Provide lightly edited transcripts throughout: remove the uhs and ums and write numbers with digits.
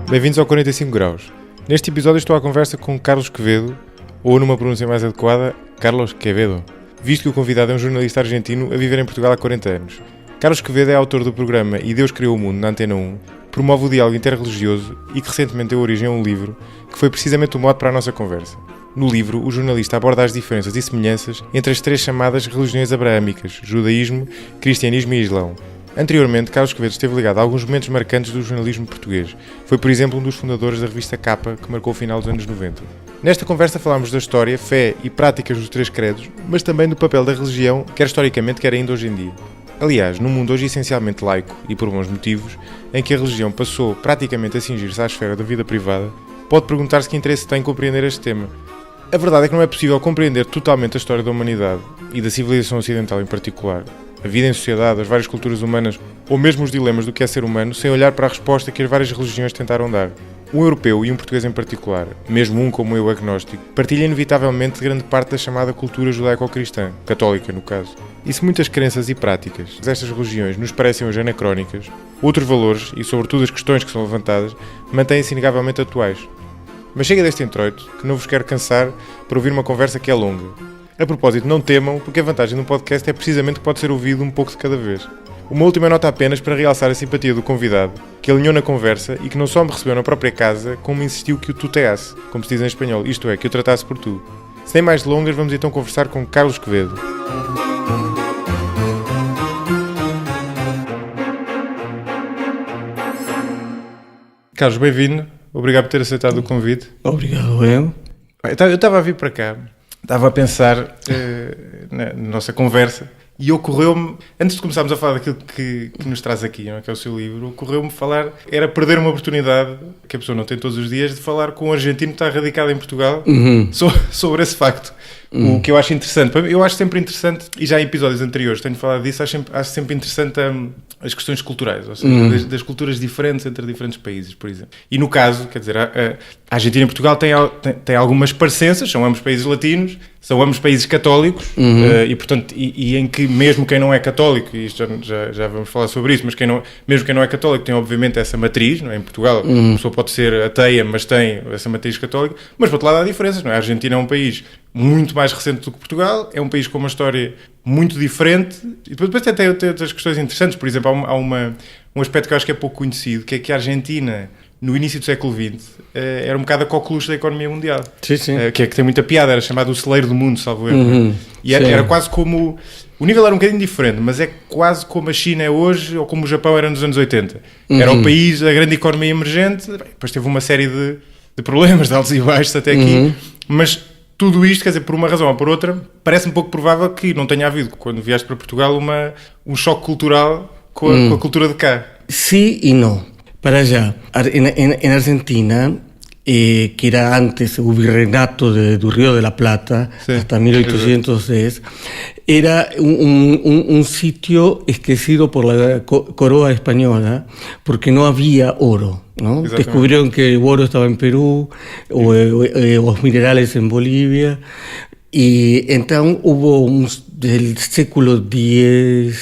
Bem-vindos ao 45 Graus. Neste episódio estou à conversa com Carlos Quevedo, ou numa pronúncia mais adequada, Carlos Quevedo, visto que o convidado é um jornalista argentino a viver em Portugal há 40 anos. Carlos Quevedo é autor do programa E Deus Criou o Mundo na Antena 1, promove o diálogo interreligioso e que recentemente deu origem a um livro que foi precisamente o mote para a nossa conversa. No livro, o jornalista aborda as diferenças e semelhanças entre as três chamadas religiões abraâmicas, judaísmo, cristianismo e islão. Anteriormente, Carlos Quevedo esteve ligado a alguns momentos marcantes do jornalismo português. Foi, por exemplo, um dos fundadores da revista Capa, que marcou o final dos anos 90. Nesta conversa falámos da história, fé e práticas dos três credos, mas também do papel da religião, quer historicamente, quer ainda hoje em dia. Aliás, num mundo hoje essencialmente laico, e por bons motivos, em que a religião passou praticamente a cingir-se à esfera da vida privada, pode perguntar-se que interesse tem em compreender este tema. A verdade é que não é possível compreender totalmente a história da humanidade, e da civilização ocidental em particular, a vida em sociedade, as várias culturas humanas, ou mesmo os dilemas do que é ser humano, sem olhar para a resposta que as várias religiões tentaram dar. Um europeu e um português em particular, mesmo um como eu agnóstico, partilha inevitavelmente grande parte da chamada cultura judaico-cristã, católica no caso. E se muitas crenças e práticas destas religiões nos parecem hoje anacrónicas, outros valores, e sobretudo as questões que são levantadas, mantêm-se inegavelmente atuais. Mas chega deste introito, que não vos quero cansar para ouvir uma conversa que é longa. A propósito, não temam, porque a vantagem de um podcast é precisamente que pode ser ouvido um pouco de cada vez. Uma última nota apenas para realçar a simpatia do convidado, que alinhou na conversa e que não só me recebeu na própria casa, como insistiu que o tuteasse, como se diz em espanhol, isto é, que o tratasse por tu. Sem mais delongas, vamos então conversar com Carlos Quevedo. Carlos, bem-vindo. Obrigado por ter aceitado o convite. Obrigado, eu. Eu estava a vir para cá. Estava a pensar na nossa conversa e ocorreu-me, antes de começarmos a falar daquilo que nos traz aqui, não é? Que é o seu livro, ocorreu-me falar, era perder uma oportunidade, que a pessoa não tem todos os dias, de falar com um argentino que está radicado em Portugal sobre esse facto. O que eu acho interessante, eu acho sempre interessante, e já em episódios anteriores tenho falado disso, acho sempre interessante as questões culturais, ou seja, das culturas diferentes entre diferentes países, por exemplo. E no caso, quer dizer, a Argentina e Portugal têm algumas parecenças, são ambos países latinos, são ambos países católicos, e portanto, e em que mesmo quem não é católico, e isto já vamos falar sobre isso, mas mesmo quem não é católico tem obviamente essa matriz, não é? Em Portugal a pessoa pode ser ateia, mas tem essa matriz católica, mas por outro lado há diferenças, não é? A Argentina é um país muito mais recente do que Portugal, é um país com uma história muito diferente, e depois tem outras questões interessantes. Por exemplo, há um aspecto que eu acho que é pouco conhecido, que é que a Argentina, no início do século XX, era um bocado a coqueluche da economia mundial. Sim, sim. Que tem muita piada, era chamado o celeiro do mundo, salvo erro. E era quase como... O nível era um bocadinho diferente, mas é quase como a China é hoje, ou como o Japão era nos anos 80. Era o país, a grande economia emergente, depois teve uma série de problemas, de altos e baixos até aqui, mas... Tudo isto, quer dizer, por uma razão ou por outra, parece-me pouco provável que não tenha havido, quando vieste para Portugal, um choque cultural com a cultura de cá. Sí y no. Para allá, en Argentina, que era antes el virreinato do Río de la Plata, sí, hasta 1810, era un sitio esquecido por la coroa española porque no había oro, ¿no? Descubrieron que el oro estaba en Perú, o los minerales en Bolivia, y entonces hubo del século XVII,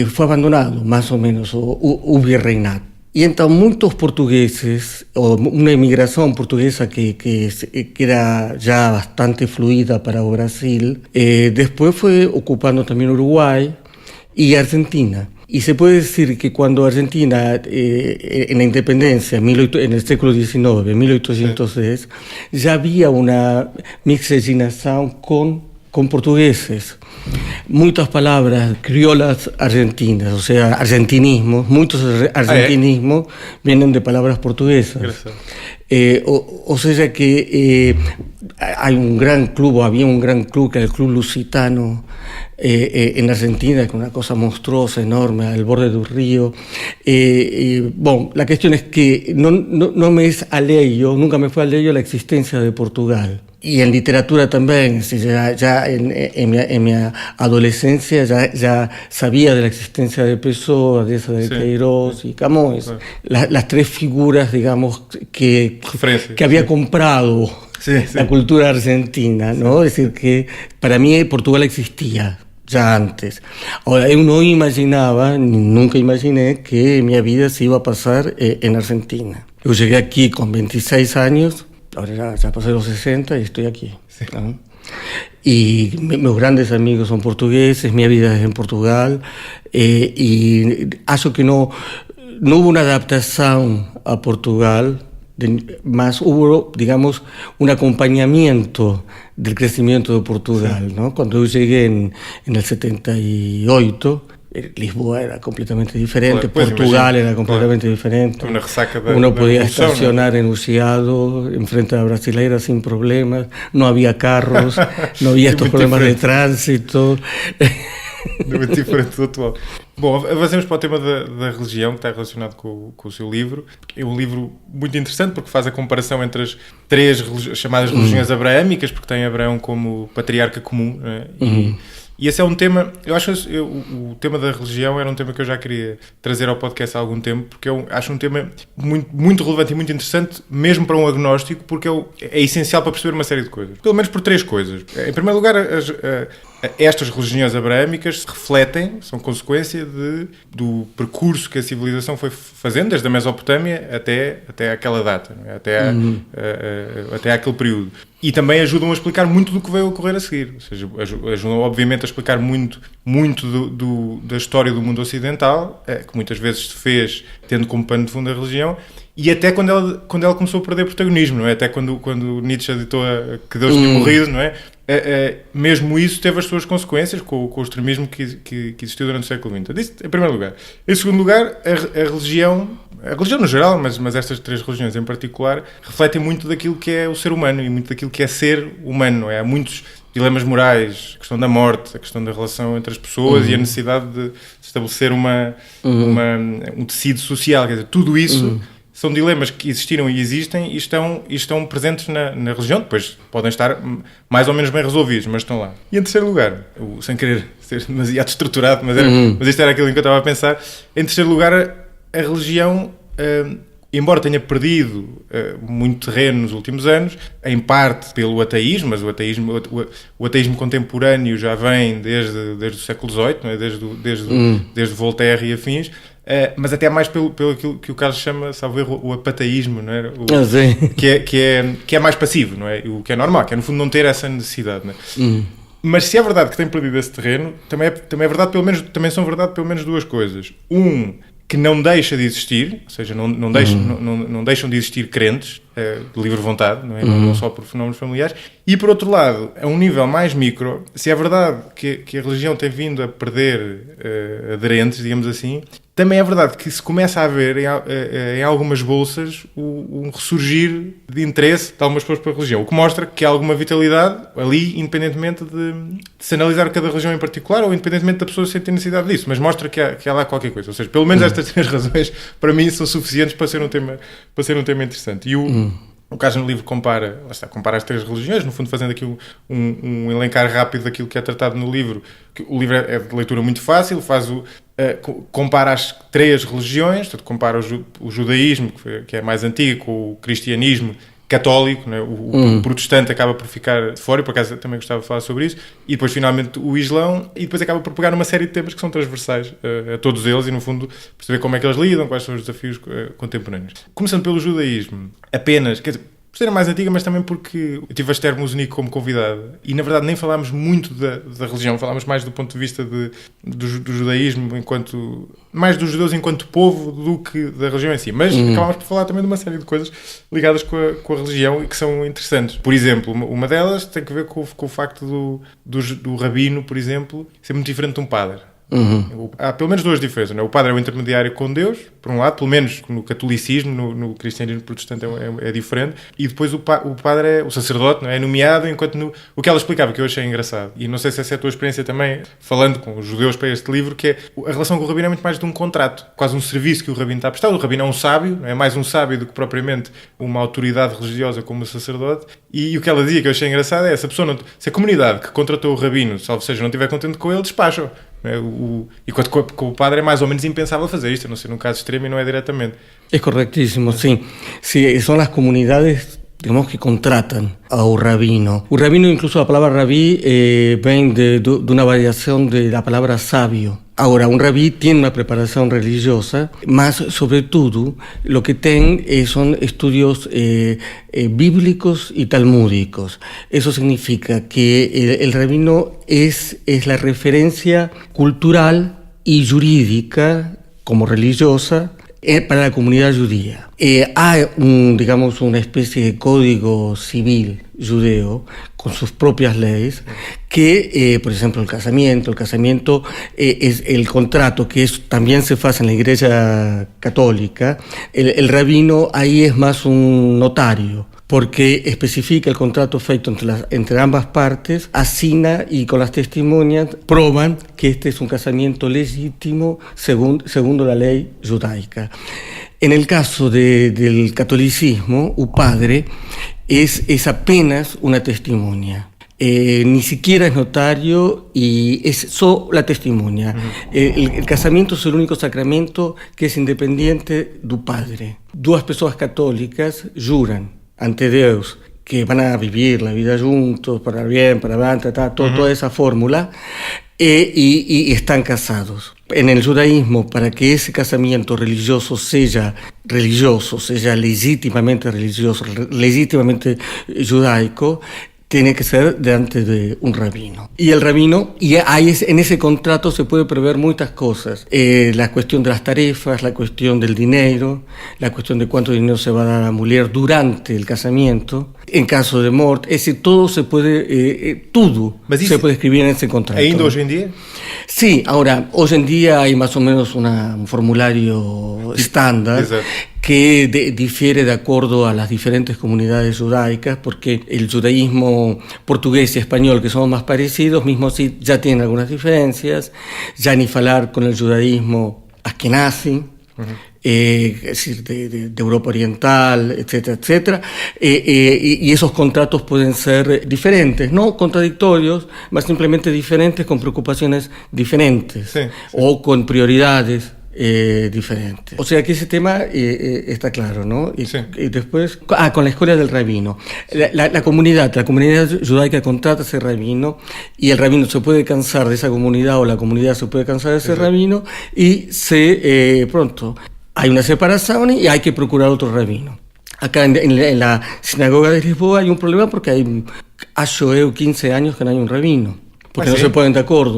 fue abandonado más o menos o virreinato. Y entonces muchos portugueses, o una inmigración portuguesa que era ya bastante fluida para o Brasil, después fue ocupando también Uruguay y Argentina. Y se puede decir que cuando Argentina, en la independencia, en el siglo XIX, 1810, ya había una miscigenación con portugueses. Muchas palabras criollas argentinas, o sea, argentinismos, muchos argentinismos vienen de palabras portuguesas. O sea que hay un gran club, o había un gran club, que era el Club Lusitano, en Argentina, que es una cosa monstruosa, enorme, al borde del río. Bueno, la cuestión es que no me es aleyo, nunca me fue aleyo la existencia de Portugal. Y en literatura también, ya en mi adolescencia ya sabía de la existencia de Pessoa, de esa de Queiroz y Camões, las tres figuras, digamos, que había comprado la cultura argentina, ¿no? Es decir, que para mí Portugal existía. já antes. Ahora, eu não imaginava, nunca imaginei que minha vida se iba a passar em Argentina. Eu cheguei aqui com 26 anos, agora já passei os 60 e estou aqui. ¿No? Y meus grandes amigos son portugueses, mi vida es en Portugal, y acho que no hubo una adaptación a Portugal, más hubo, digamos, un acompañamiento del crecimiento de Portugal, ¿no? Cuando yo llegué en el 78, Lisboa era completamente diferente, pues, Portugal era completamente diferente. Una resaca Uno podía revolución, estacionar en Uciado, enfrente de la Brasileira sin problemas, no había carros, no había estos problemas de tránsito. Muito diferente do atual. Bom, avancemos para o tema da religião, que está relacionado com o seu livro. É um livro muito interessante porque faz a comparação entre as três chamadas religiões abraâmicas, porque tem Abraão como patriarca comum, né? E esse é um tema, eu acho que o tema da religião era um tema que eu já queria trazer ao podcast há algum tempo, porque eu acho um tema muito, muito relevante e muito interessante, mesmo para um agnóstico, porque é essencial para perceber uma série de coisas. Pelo menos por três coisas. Em primeiro lugar, estas religiões abraâmicas refletem, são consequência do percurso que a civilização foi fazendo, desde a Mesopotâmia até aquela data, não é? até aquele período. E também ajudam a explicar muito do que veio a ocorrer a seguir. Ou seja, ajudam obviamente a explicar muito da história do mundo ocidental, que muitas vezes se fez tendo como pano de fundo a religião, e até quando ela começou a perder protagonismo, não é? Até quando Nietzsche ditou que Deus tinha morrido, não é? Mesmo isso teve as suas consequências com o extremismo que existiu durante o século XX. Isso em primeiro lugar. Em segundo lugar, a religião no geral, mas estas três religiões em particular, refletem muito daquilo que é o ser humano e muito daquilo que é ser humano, não é? Há muitos dilemas morais, a questão da morte, a questão da relação entre as pessoas e a necessidade de estabelecer um tecido social, quer dizer, tudo isso são dilemas que existiram e existem e estão presentes na religião, depois podem estar mais ou menos bem resolvidos, mas estão lá. E em terceiro lugar, sem querer ser demasiado estruturado, mas isto era aquilo em que eu estava a pensar, em terceiro lugar, a religião, embora tenha perdido muito terreno nos últimos anos, em parte pelo ateísmo, mas o ateísmo contemporâneo já vem desde o século XVIII, não é? desde Voltaire e afins, mas até mais pelo aquilo que o Carlos chama, salvo erro, o apateísmo, não é? Que é mais passivo, não é? O que é normal, que é no fundo não ter essa necessidade, não é? Mas se é verdade que tem perdido esse terreno, também é verdade, também são verdade pelo menos duas coisas. Que não deixa de existir, ou seja, não deixam de existir crentes de livre vontade, não é? Não só por fenómenos familiares. E, por outro lado, a um nível mais micro, se é verdade que a religião tem vindo a perder aderentes, digamos assim, também é verdade que se começa a ver em algumas bolsas um ressurgir de interesse de algumas pessoas pela religião, o que mostra que há alguma vitalidade ali, independentemente de se analisar cada religião em particular ou independentemente da pessoa sentir necessidade disso, mas mostra que há lá qualquer coisa. Ou seja, pelo menos estas três razões, para mim, são suficientes para ser um tema interessante. E o caso no livro compara as três religiões, no fundo fazendo aqui um elencar rápido daquilo que é tratado no livro. O livro é de leitura muito fácil, compara as três religiões, portanto, compara o judaísmo, que é mais antigo, com o cristianismo católico, né? O protestante acaba por ficar de fora, e por acaso também gostava de falar sobre isso, e depois finalmente o Islão, e depois acaba por pegar uma série de temas que são transversais a todos eles, e no fundo perceber como é que eles lidam, quais são os desafios contemporâneos. Começando pelo judaísmo, apenas, quer dizer, por ser a mais antiga, mas também porque eu tive a Esther Musonico como convidada e na verdade nem falámos muito da religião, falámos mais do ponto de vista do judaísmo, mais dos judeus enquanto povo do que da religião em si, mas acabámos por falar também de uma série de coisas ligadas com a religião e que são interessantes. Por exemplo, uma delas tem que ver com o facto do rabino, por exemplo, ser muito diferente de um padre. Há pelo menos duas diferenças, não é? O padre é o intermediário com Deus, por um lado, pelo menos no catolicismo, no cristianismo protestante é diferente, e depois o padre é o sacerdote, não é? É nomeado, enquanto o que ela explicava, que eu achei engraçado, e não sei se essa é a tua experiência também, falando com os judeus para este livro, que é a relação com o rabino é muito mais de um contrato, quase um serviço que o rabino está a prestar. O rabino é um sábio, não é? Mais um sábio do que propriamente uma autoridade religiosa como o sacerdote, e o que ela dizia, que eu achei engraçado, é se a comunidade que contratou o rabino, salvo seja, não estiver contente com ele, despacham. Enquanto com o padre é mais ou menos impensável fazer isto, a não ser num caso extremo e não é diretamente. Es correctísimo, sí. Sí, son las comunidades digamos que contratan a un rabino. Un rabino, incluso la palabra rabí, viene de una variación de la palabra sabio. Ahora, un rabí tiene una preparación religiosa, más sobre todo lo que tiene son estudios bíblicos y talmúdicos. Eso significa que el rabino es la referencia cultural y jurídica, como religiosa, para la comunidad judía. Hay, digamos, una especie de código civil judeo con sus propias leyes que, por ejemplo, el casamiento es el contrato que también se hace en la Iglesia Católica. El rabino ahí es más un notario, porque especifica el contrato feito entre ambas partes, asina y con las testimonias prueban que este es un casamiento legítimo según la ley judaica. En el caso del catolicismo, un padre es apenas una testimonia. Ni siquiera es notario y es solo la testimonia. El casamiento es el único sacramento que es independiente del padre. Dos personas católicas juran ante Dios que van a vivir la vida juntos, para bien, para mal, toda esa fórmula, y están casados. En el judaísmo, para que ese casamiento religioso sea legítimamente religioso, legítimamente judaico, tiene que ser delante de un rabino. Y el rabino, en ese contrato se puede prever muchas cosas. La cuestión de las tarifas, la cuestión del dinero, la cuestión de cuánto dinero se va a dar a la mujer durante el casamiento, en caso de muerte, todo se puede, se puede escribir en ese contrato. ¿Ainda hoy en día? Sí, ahora, hoy en día hay más o menos un formulario estándar. Exacto. Que difiere de acuerdo a las diferentes comunidades judaicas, porque el judaísmo portugués y español, que son más parecidos, mismo sí ya tienen algunas diferencias, ya ni hablar con el judaísmo askenazi, es decir, de Europa Oriental, etcétera, etcétera, y esos contratos pueden ser diferentes, no contradictorios, más simplemente diferentes, con preocupaciones diferentes, sí. O con prioridades diferentes. O sea que ese tema está claro, ¿no? Y después, con la escuela del rabino. La comunidad judaica contrata a ese rabino y el rabino se puede cansar de esa comunidad o la comunidad se puede cansar de ese rabino y pronto hay una separación y hay que procurar otro rabino. Acá en la sinagoga de Lisboa hay un problema porque hace 15 años que no hay un rabino. Porque no se ponen de acuerdo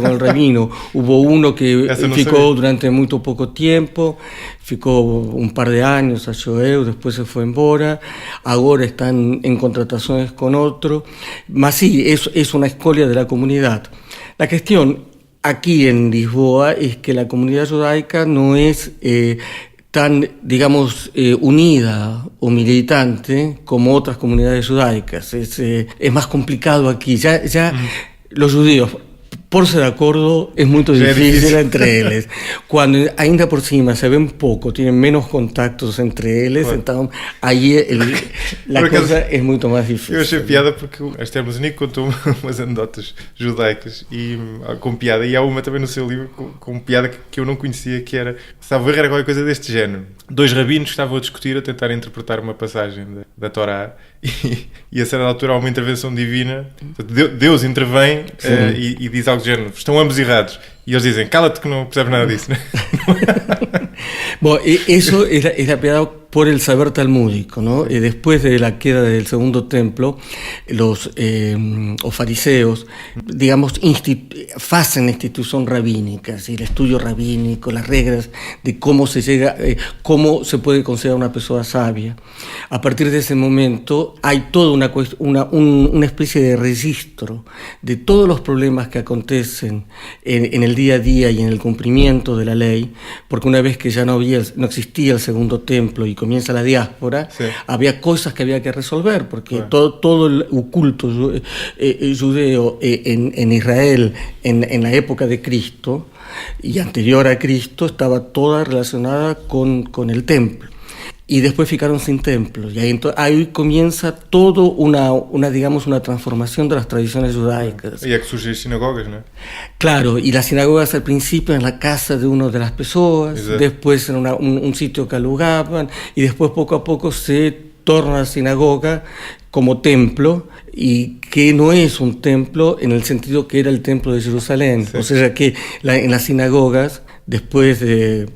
con el rabino. Hubo uno que ficó durante muy poco tiempo, ficó un par de años, después se fue embora, ahora están en contrataciones con otro. Mas sí, es una escolia de la comunidad. La cuestión aquí en Lisboa es que la comunidad judaica no es tan, digamos, unida o militante como otras comunidades judaicas. Es más complicado aquí. Los judíos, por ser de acuerdo, es muy difícil entre ellos. Cuando ainda por cima se ven poco, tienen menos contactos entre ellos, então aí a coisa é muito mais difícil. Eu achei piada porque a Esther Mosenico contou umas anedotas judaicas com piada, e há uma também no seu livro com piada que eu não conhecia, que era qualquer coisa deste género. Dois rabinos estavam a discutir, a tentar interpretar uma passagem da Torá, e a certa altura há uma intervenção divina. Deus intervém e diz algo do género: estão ambos errados. Y ellos dicen: cálate que no sabes nada de eso. Bueno, eso es la piedad por el saber talmúdico, ¿no? Después de la queda del segundo templo, los fariseos, digamos, hacen institución rabínica, ¿sí? El estudio rabínico, las reglas de cómo se llega, cómo se puede considerar una persona sabia. A partir de ese momento hay toda una especie de registro de todos los problemas que acontecen en el día a día y en el cumplimiento de la ley, porque una vez que ya no existía el segundo templo y comienza la diáspora, sí, había cosas que había que resolver, porque claro, todo el culto judeo en Israel en la época de Cristo y anterior a Cristo estaba toda relacionada con el templo. Y después ficaron sin templos, y ahí comienza todo digamos, una transformación de las tradiciones judaicas. Y hay que surgir sinagogas, ¿no? Claro, y las sinagogas al principio en la casa de una de las personas, exacto, después en un sitio que alugaban, y después poco a poco se torno a la sinagoga como templo, y que no es un templo en el sentido que era el templo de Jerusalén. Sí. O sea que en las sinagogas, desde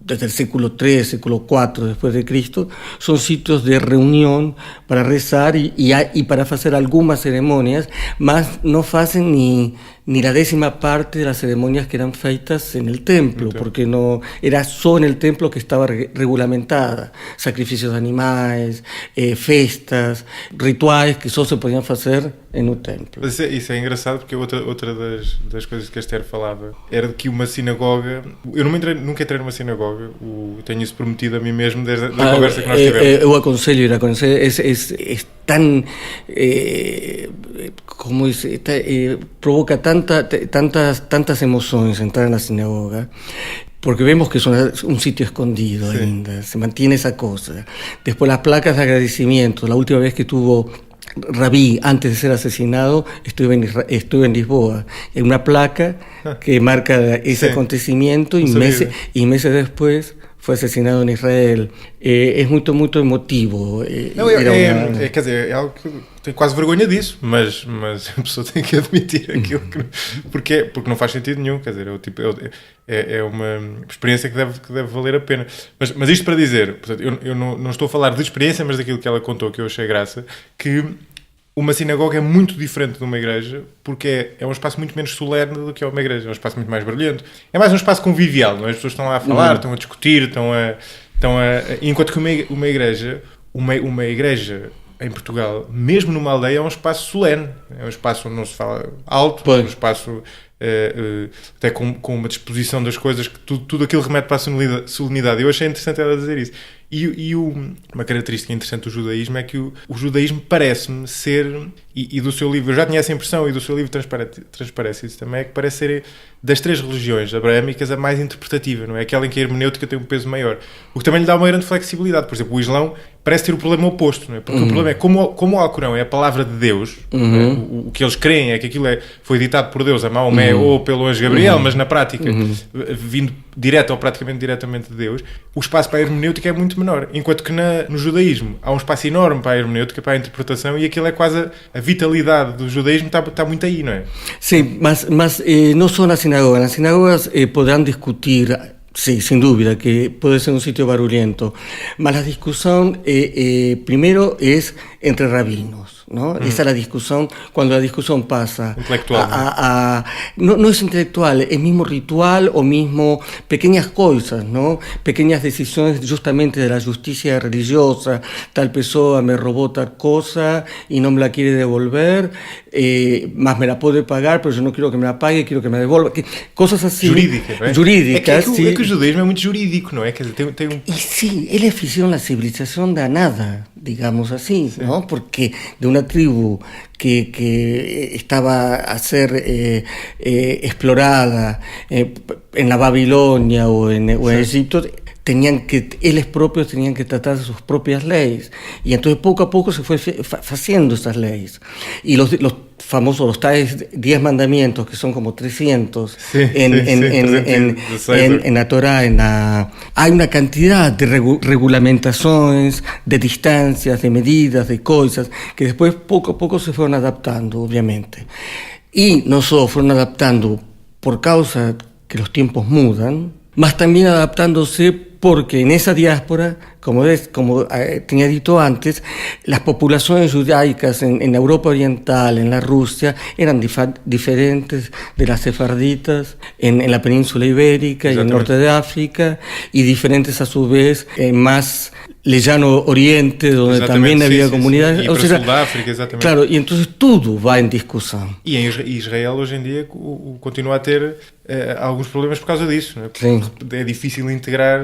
el século III, século IV después de Cristo, son sitios de reunión para rezar y para hacer algunas ceremonias, mas no hacen ni la 10ª parte de las ceremonias que eran feitas en el templo, porque no era solo en el templo que estaba regulamentada, sacrificios de animales, festas, rituais que só se podían fazer no templo. Isso é engraçado, porque outra das coisas que a Esther falava era de que uma sinagoga... Eu nunca entrei numa sinagoga, tenho isso prometido a mim mesmo desde a conversa que nós tivemos. Eu aconselho ir a conhecer, é tan... como dice, provoca tantas emociones entrar en la sinagoga, porque vemos que es un sitio escondido, sí. Ainda, se mantiene esa cosa. Después las placas de agradecimiento, la última vez que tuvo Rabí, antes de ser asesinado, estuve en Lisboa, en una placa que marca ese sí. Acontecimiento, y meses después foi asesinado em Israel. É muito emotivo. Quer dizer, é algo que tenho quase vergonha disso, mas a pessoa tem que admitir aquilo porque não faz sentido nenhum. Quer dizer, é uma experiência que deve valer a pena. Mas isto para dizer, portanto, eu não estou a falar de experiência, mas daquilo que ela contou, que eu achei graça, que uma sinagoga é muito diferente de uma igreja, porque é um espaço muito menos solene do que é uma igreja, é um espaço muito mais barulhento, é mais um espaço convivial, não é? As pessoas estão lá a falar, estão a discutir, enquanto que uma igreja em Portugal, mesmo numa aldeia, é um espaço solene, é um espaço onde não se fala alto, é um espaço até com uma disposição das coisas, que tudo aquilo remete para a solenidade. Eu achei interessante ela dizer isso. E uma característica interessante do judaísmo é que o judaísmo parece-me ser, e do seu livro, eu já tinha essa impressão, e do seu livro transparece isso também, é que parece ser das 3 religiões abraâmicas a mais interpretativa, não é? Aquela em que a hermenêutica tem um peso maior. O que também lhe dá uma grande flexibilidade. Por exemplo, o Islão parece ter o problema oposto, não é? Porque o problema é, como o Alcorão é a palavra de Deus, o que eles creem é que aquilo foi ditado por Deus a Maomé ou pelo anjo Gabriel, mas na prática, vindo direto ou praticamente diretamente de Deus, o espaço para a hermenêutica é muito menor. Enquanto que no judaísmo há um espaço enorme para a hermenêutica, para a interpretação, e aquilo é quase a vitalidade do judaísmo está muito aí, não é? Sim, mas não só na sinagoga. Nas sinagogas podrán discutir, sí, sin duda, que puede ser un sitio barulhento, mas la discusión primero es entre rabinos, ¿no? Esa es la discusión, cuando la discusión pasa intelectual, no es intelectual, es mismo ritual o mismo pequeñas cosas, ¿no? Pequeñas decisiones justamente de la justicia religiosa. Tal persona me robó tal cosa y no me la quiere devolver, más me la puede pagar, pero yo no quiero que me la pague, quiero que me devuelva. Cosas así. Jurídicas, sí. É que o judaísmo é muito jurídico, não é? Quer dizer, tem um... Y sí, ellos hicieron la civilización danada, digamos así, sí. ¿No? Porque de una tribu que estaba a ser explorada en la Babilonia o en Egipto, ellos propios tenían que tratar de sus propias leyes, y entonces poco a poco se fue haciendo estas leyes, y los famosos, los tales 10 mandamientos, que son como 300 en la Torá, hay una cantidad de regulamentaciones, de distancias, de medidas, de cosas, que después poco a poco se fueron adaptando, obviamente. Y no solo fueron adaptando por causa que los tiempos mudan, mas también adaptándose porque en esa diáspora, como tenía dicho antes, las poblaciones judaicas en Europa Oriental, en la Rusia, eran diferentes de las sefarditas en la península ibérica y en el norte de África, y diferentes a su vez más lejano Oriente, donde también había comunidades. E para o sul da África, exatamente. Claro, e então tudo vai em discussão. E em Israel, hoje em dia, continua a ter alguns problemas por causa disso. Não é? Porque é difícil integrar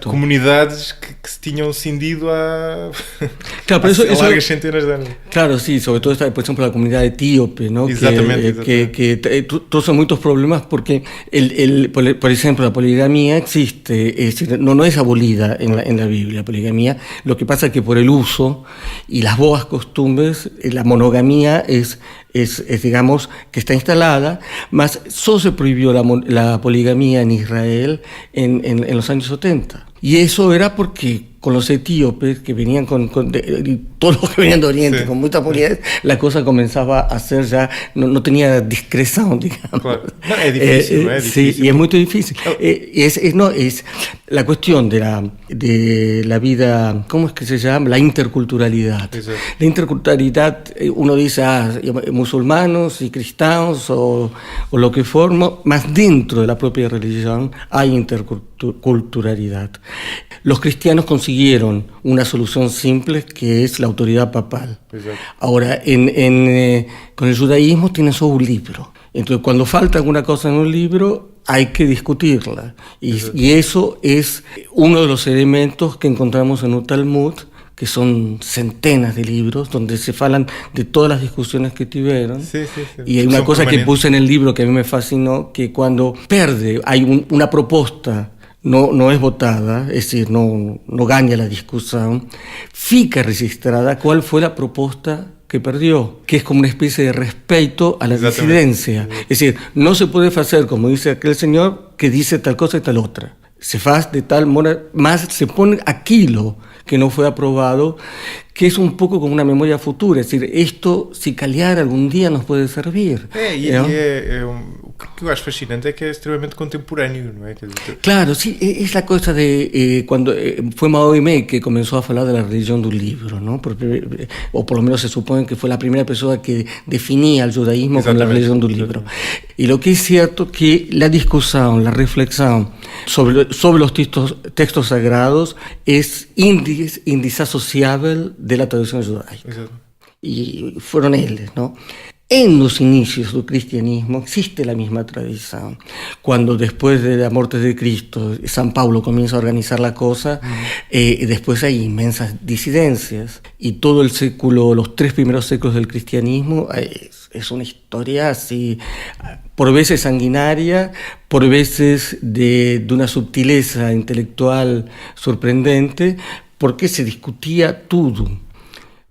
comunidades que se tinham cindido há largas centenas de anos. Claro, sí, sobre todo, por ejemplo, la comunidad etíope, ¿no? Exatamente. Que todos muchos problemas porque, por ejemplo, la poligamía existe, es decir, no es abolida en la Biblia, la poligamía. Lo que pasa es que por el uso y las boas costumbres, la monogamía es digamos, que está instalada, mas solo se prohibió la poligamía en Israel en los años 70. Y eso era porque con los etíopes que venían todos los que venían de Oriente, sí, con mucha polidez, la cosa comenzaba a ser ya, no tenía discreción, digamos. Claro. No, es difícil, es difícil. Sí, y es muy difícil. Es la cuestión de la vida, ¿cómo es que se llama? La interculturalidad. Exacto. La interculturalidad, uno dice, musulmanos y cristianos o lo que forma, más dentro de la propia religión hay interculturalidad. Los cristianos consiguieron una solución simple que es la autoridad papal. Exacto. Ahora, con el judaísmo tiene solo un libro. Entonces, cuando falta alguna cosa en un libro, hay que discutirla. Y eso es uno de los elementos que encontramos en un Talmud, que son centenas de libros, donde se hablan de todas las discusiones que tuvieron. Sí. Y hay una cosa que puse en el libro que a mí me fascinó, que cuando hay una propuesta, no es votada, es decir, no gana la discusión, fica registrada cuál fue la propuesta que perdió, que es como una especie de respeto a la disidencia. Es decir, no se puede hacer, como dice aquel señor, que dice tal cosa y tal otra. Se hace de tal modo, más se pone aquello que no fue aprobado, que es un poco como una memoria futura, es decir, esto, si calhar algún día nos puede servir. O que eu acho fascinante é que é extremamente contemporâneo, não é? Claro, sí, es la cosa de cuando fue Mahomet que comenzó a hablar de la religión de un libro, ¿no? O por lo menos se supone que fue la primera persona que definía el judaísmo con la religión de un libro. Y lo que es cierto que la discusión, la reflexión sobre los textos sagrados es indisasociable de la tradición judaica. Exacto. Y fueron ellos, ¿no? En los inicios del cristianismo existe la misma tradición. Cuando después de la muerte de Cristo, San Pablo comienza a organizar la cosa, después hay inmensas disidencias. Y todo el século, los 3 primeros séculos del cristianismo, es una historia así, por veces sanguinaria, por veces de una sutileza intelectual sorprendente, porque se discutía todo.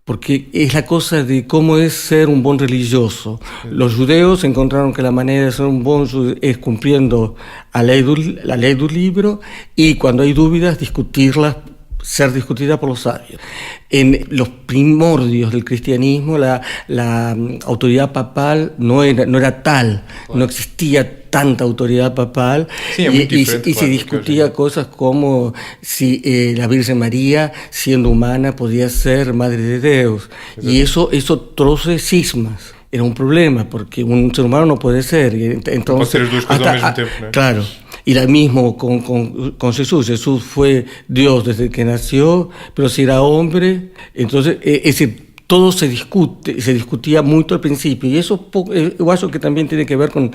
Porque es la cosa de cómo es ser un buen religioso. Los judeos encontraron que la manera de ser un buen judío es cumpliendo la ley del libro, y cuando hay dudas, ser discutida por los sabios. En los primordios del cristianismo, la autoridad papal no era tal, no existía tanta autoridad papal, y se discutía cosas como si la Virgen María, siendo humana, podía ser madre de Dios. Exacto. Y eso troce cismas. Era un problema, porque un ser humano no puede ser. Entonces, no puede ser las dos cosas al mismo tiempo, ¿no? Claro. Y lo mismo con Jesús. Jesús fue Dios desde que nació, pero si era hombre, entonces, es decir, todo se discutía mucho al principio, y eso yo que también tiene que ver con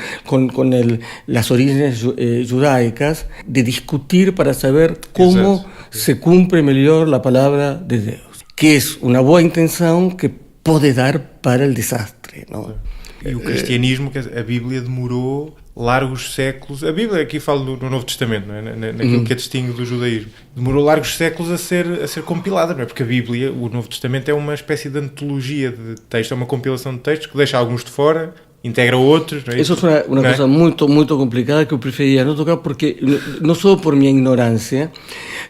las orígenes judaicas, de discutir para saber cómo se cumple mejor la palabra de Dios, que es una buena intención que puede dar para el desastre, ¿no? E o cristianismo, a Bíblia demorou largos séculos, a Bíblia aqui falo no Novo Testamento, não é? Naquilo que a distingue do judaísmo, demorou largos séculos a ser compilada, não é? Porque a Bíblia, o Novo Testamento, é uma espécie de antologia de textos, é uma compilação de textos que deixa alguns de fora, integra outros, não é? Eso es una cosa muy complicada que yo prefería no tocar, porque no solo por mi ignorancia,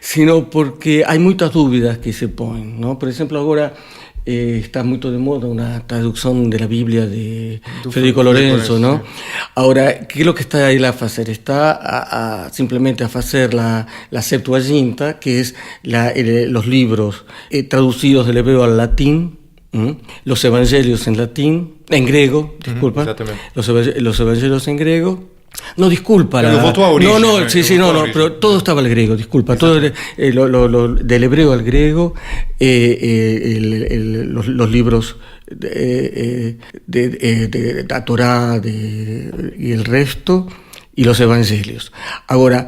sino porque hay muchas dudas que se ponen, ¿no? Por ejemplo, ahora está muy de moda una traducción de la Biblia de Federico Lorenzo, ¿no? Sí. Ahora, ¿qué es lo que está ahí a hacer? Está simplemente a hacer la Septuaginta, que es los libros traducidos del hebreo al latín, los evangelios en griego, disculpa, los evangelios en griego. No, disculpa. Pero todo estaba al griego, disculpa. Todo del hebreo al griego, los libros de la Torá y el resto, y los evangelios. Ahora,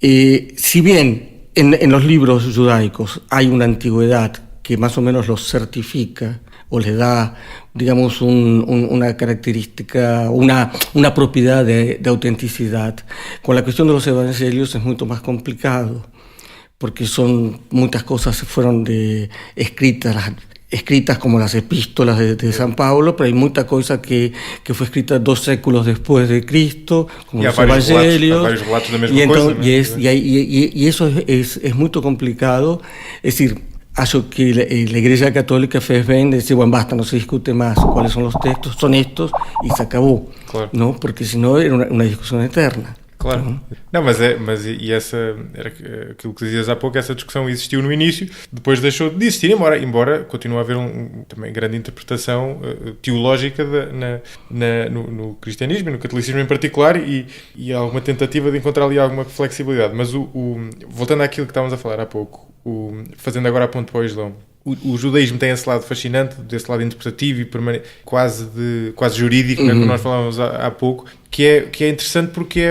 si bien en los libros judaicos hay una antigüedad que más o menos los certifica o le da, digamos, una característica, una propiedad de autenticidad. Con la cuestión de los evangelios es mucho más complicado, porque muchas cosas fueron escritas escritas como las epístolas de San Pablo, pero hay mucha cosa que fue escrita 2 séculos después de Cristo, como los evangelios. Varios relatos da mesma coisa, y eso es muy complicado. Es decir, acho que la Iglesia Católica fez bem de decir, bueno, basta, no se discute más cuáles son los textos, son estos, y se acabó, claro. ¿No? Porque si no era una discusión eterna. Claro. Uhum. Não, mas essa era aquilo que dizias há pouco, essa discussão existiu no início, depois deixou de existir, embora continue a haver também grande interpretação teológica no cristianismo e no catolicismo em particular, e alguma tentativa de encontrar ali alguma flexibilidade. Mas voltando àquilo que estávamos a falar há pouco, fazendo agora a ponte para o Islão, o judaísmo tem esse lado fascinante, desse lado interpretativo e quase jurídico, né, como nós falávamos há pouco, que é interessante porque,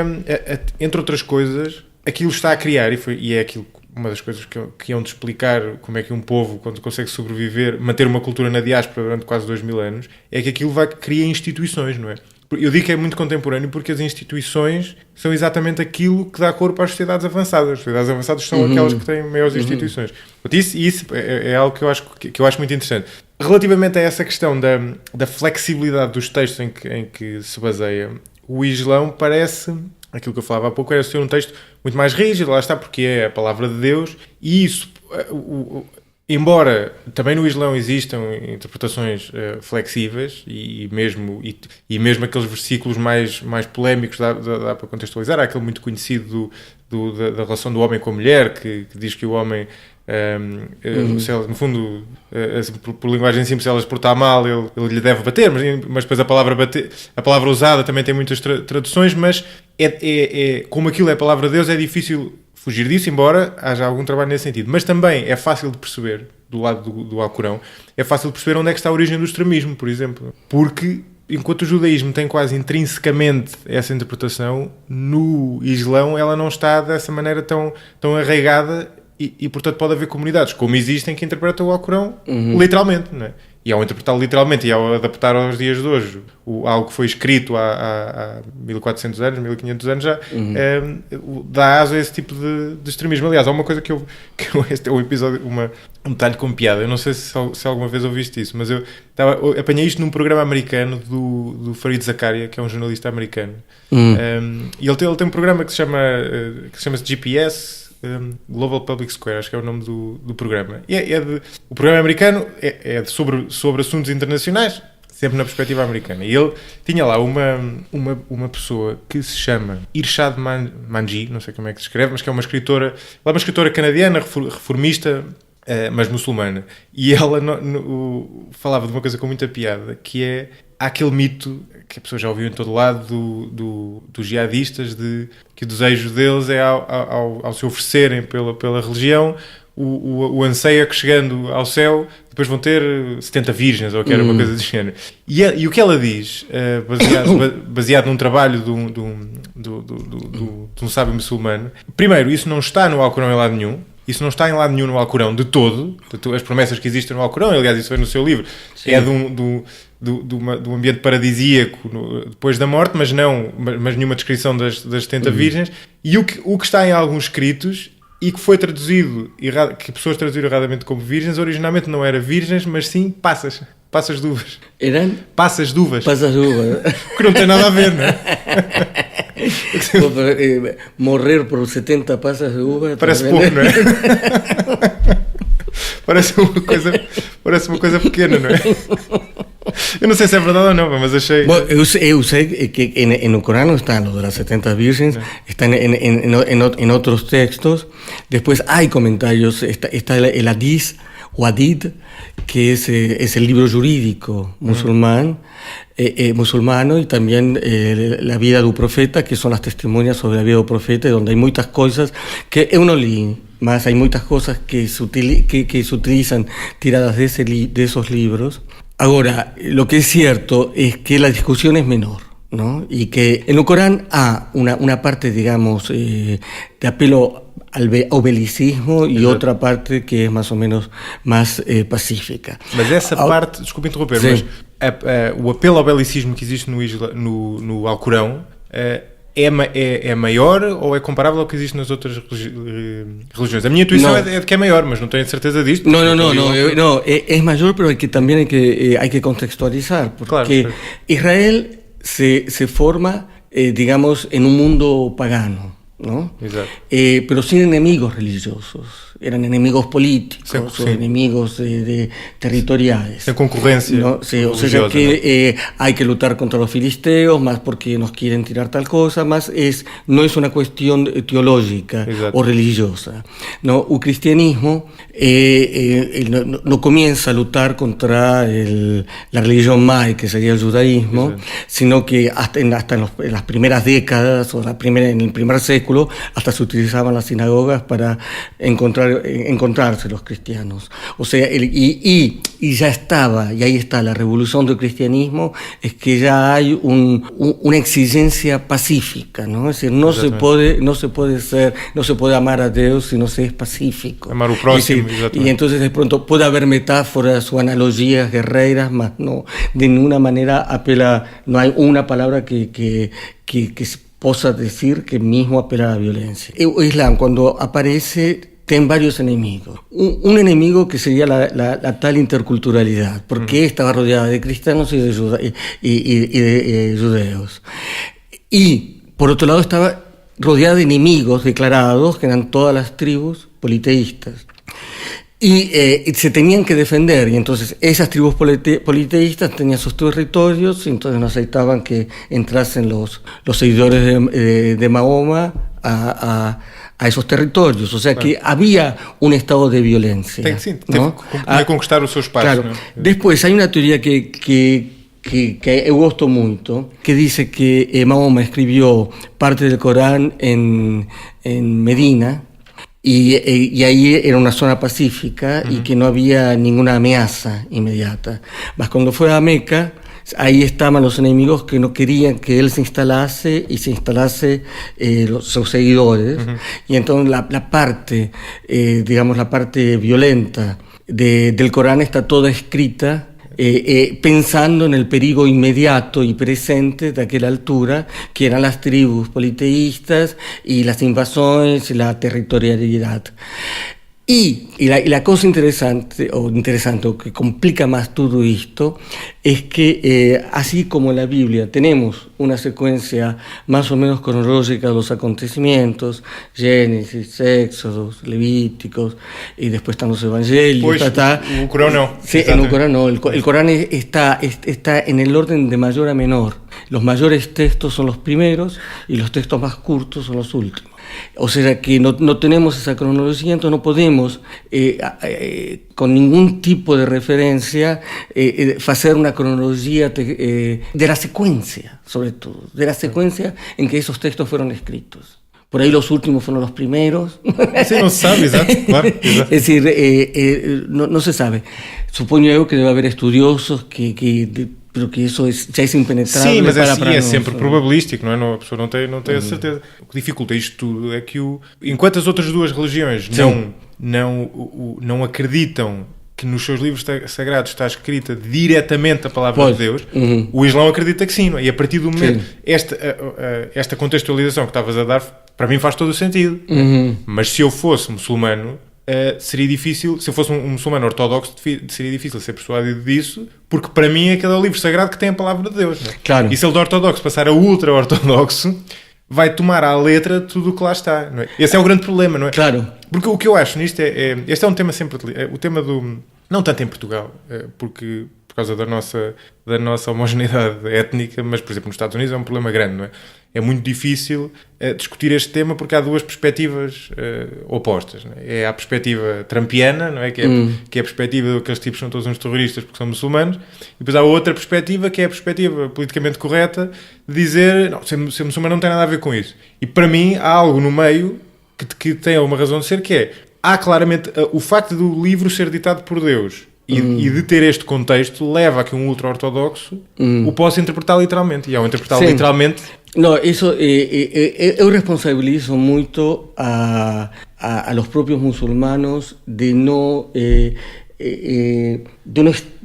entre outras coisas, aquilo está a criar, e é aquilo, uma das coisas que iam de explicar como é que um povo, quando consegue sobreviver, manter uma cultura na diáspora durante quase 2000 anos, é que aquilo cria instituições, não é? Eu digo que é muito contemporâneo porque as instituições são exatamente aquilo que dá corpo às sociedades avançadas. As sociedades avançadas são aquelas que têm maiores instituições. Isso é algo que eu acho muito interessante. Relativamente a essa questão da flexibilidade dos textos em que se baseia, o Islão parece, aquilo que eu falava há pouco, era ser um texto muito mais rígido, lá está, porque é a palavra de Deus, e isso... Embora também no Islão existam interpretações flexíveis e mesmo aqueles versículos mais polémicos dá para contextualizar. Há aquele muito conhecido da relação do homem com a mulher, que diz que o homem, no fundo, por linguagem simples, se ela se portar mal, ele lhe deve bater, mas depois a palavra usada também tem muitas traduções, mas como aquilo é a palavra de Deus, é difícil fugir disso, embora haja algum trabalho nesse sentido. Mas também é fácil de perceber, do lado do Alcorão, é fácil de perceber onde é que está a origem do extremismo, por exemplo. Porque, enquanto o judaísmo tem quase intrinsecamente essa interpretação, no Islão ela não está dessa maneira tão arraigada e, portanto, pode haver comunidades, como existem, que interpretam o Alcorão literalmente, não é? E ao interpretá-lo literalmente e ao adaptar aos dias de hoje algo que foi escrito há 1400 anos, 1500 anos já, dá aso a esse tipo de extremismo. Aliás, há uma coisa que este é um episódio, um detalhe com piada. Eu não sei se alguma vez ouviste isso, mas eu apanhei isto num programa americano do Farid Zakaria, que é um jornalista americano. E ele tem um programa que se chama-se GPS, Global Public Square, acho que é o nome do programa. E o programa americano é sobre assuntos internacionais, sempre na perspectiva americana. E ele tinha lá uma pessoa que se chama Irshad Manji, não sei como é que se escreve, mas que é uma escritora, ela é uma escritora canadiana, reformista, mas muçulmana. E ela falava de uma coisa com muita piada, que é aquele mito que a pessoa já ouviu em todo lado dos jihadistas, de que o desejo deles é ao se oferecerem pela religião, o anseio é que, chegando ao céu, depois vão ter 70 virgens, ou que era uma coisa desse género. E o que ela diz, baseado num trabalho de um sábio muçulmano, primeiro, isso não está no Alcorão em lado nenhum. Isso não está em lado nenhum no Alcorão de todo. As promessas que existem no Alcorão, aliás, isso vem no seu livro, sim, é de um ambiente paradisíaco depois da morte, mas nenhuma descrição das 70 virgens. E o que está em alguns escritos, e que foi traduzido, que pessoas traduziram erradamente como virgens, originalmente não era virgens, mas sim passas de uvas. Eram? Passas de uvas. Passas de uvas. Que não tem nada a ver, não é? Morrer por 70 passas de uva parece pouco, não é? parece uma coisa pequena, não é? Eu não sei se é verdade ou não, mas achei... Bueno, eu sei que no Corán no están lo de las 70 virgens, están en otros textos. Después hay comentarios, está el Hadith o Hadith, que es el libro jurídico musulmano, y también la vida del profeta, que son las testimonias sobre la vida del profeta, donde hay muchas cosas que eu no li, mas hay muchas cosas que se utilizan tiradas de esos libros. Ahora, lo que es cierto es que la discusión es menor, ¿no? Y que en el Corán hay una parte, digamos, de apelo al obelicismo e outra parte que é mais ou menos mais pacífica. Mas essa parte, desculpe interromper, mas o apelo ao belicismo que existe no Alcorão é maior ou é comparável ao que existe nas outras religiões? A minha intuição é de que é maior, mas não tenho certeza disto. No, es mayor, pero también hay que contextualizar, porque claro. Israel se forma, digamos, en un mundo pagano, ¿no? Pero sin enemigos religiosos. Eran enemigos políticos o enemigos territoriales. En concurrencia. ¿No? Sí, o sea que hay que luchar contra los filisteos, más porque nos quieren tirar tal cosa, más no es una cuestión teológica o religiosa. ¿No? El cristianismo no comienza a luchar contra la religión mai, que sería el judaísmo, sino que hasta en las primeras décadas o en el primer século hasta se utilizaban las sinagogas para encontrarse los cristianos. O sea, y ya estaba, y ahí está la revolución del cristianismo, es que ya hay una exigencia pacífica, ¿no? Es decir, no se puede amar a Dios si no se es pacífico. Amar al próximo. Y entonces de pronto puede haber metáforas o analogías guerreras, mas no, de ninguna manera apela, no hay una palabra que possa decir que mismo apela a la violencia. El Islam, cuando aparece, tiene varios enemigos. Un enemigo que sería la tal interculturalidad, porque estaba rodeada de cristianos y de judeos. Y, por otro lado, estaba rodeada de enemigos declarados, que eran todas las tribus politeístas. Y se tenían que defender, y entonces esas tribus politeístas tenían sus territorios, y entonces no aceptaban que entrasen los seguidores de Mahoma a esos territorios. O sea que había un estado de violencia. ¿No? De conquistar los espacios. Claro. ¿No? Después hay una teoría que eu gosto mucho, que dice que Mahoma escribió parte del Corán en Medina, y ahí era una zona pacífica y que no había ninguna amenaza inmediata. Mas cuando fue a Meca, ahí estaban los enemigos que no querían que él se instalase sus seguidores. Y entonces la parte, digamos, la parte violenta del Corán está toda escrita pensando en el peligro inmediato y presente de aquella altura, que eran las tribus politeístas y las invasiones y la territorialidad. Y la cosa interesante o que complica más todo esto es que así como en la Biblia tenemos una secuencia más o menos cronológica de los acontecimientos, Génesis, Éxodos, Levíticos, y después están los Evangelios. Pues, el Corán no. Sí, en el Corán no. El Corán está en el orden de mayor a menor. Los mayores textos son los primeros y los textos más cortos son los últimos. O sea que no tenemos esa cronología, entonces no podemos con ningún tipo de referencia hacer una cronología de la secuencia, sobre todo, de la secuencia en que esos textos fueron escritos. Por ahí los últimos fueron los primeros. Sí, no se sabe, exacto. Claro, exacto. Es decir, no se sabe. Supongo yo que debe haber estudiosos pero que isso já é impenetrável. Sim, mas é sempre probabilístico, não é? A pessoa não tem a certeza. O que dificulta isto tudo é que enquanto as outras duas religiões não acreditam que nos seus livros sagrados está escrita diretamente a palavra de Deus, o Islão acredita que sim, não é? E a partir do momento, esta contextualização que estavas a dar, para mim faz todo o sentido. Mas se eu fosse muçulmano, seria difícil, se eu fosse um muçulmano ortodoxo, seria difícil ser persuadido disso, porque para mim aquele é o livro sagrado que tem a palavra de Deus, não é? Claro. E se ele de ortodoxo passar a ultra-ortodoxo, vai tomar à letra tudo o que lá está, não é? Esse é o grande problema, não é? Claro. Porque o que eu acho nisto este é um tema sempre, o tema não tanto em Portugal, porque por causa da nossa homogeneidade étnica, mas por exemplo nos Estados Unidos é um problema grande, não é? É muito difícil discutir este tema porque há duas perspectivas opostas, não é? É a perspectiva trumpiana, não é? Que é a perspectiva de que aqueles tipos são todos uns terroristas porque são muçulmanos, e depois há outra perspectiva que é a perspectiva politicamente correta de dizer, não, ser muçulmano não tem nada a ver com isso. E para mim há algo no meio que tem uma razão de ser, que há claramente o facto do livro ser ditado por Deus e de ter este contexto leva a que um ultra-ortodoxo o possa interpretar literalmente, e ao interpretar literalmente... No, eso yo responsabilizo mucho a los propios musulmanos de no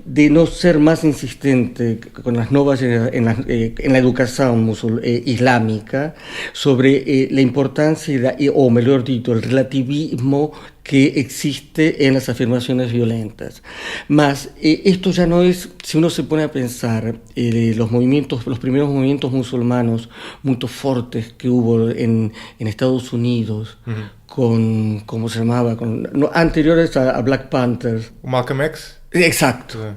de no ser más insistente con las nuevas en la educación islámica sobre la importancia, o mejor dicho, el relativismo que existe en las afirmaciones violentas. Más, esto ya no es, si uno se pone a pensar, los primeros movimientos musulmanos muy fuertes que hubo en Estados Unidos, con, ¿cómo se llamaba? Anteriores a Black Panthers. Malcolm X. Exacto.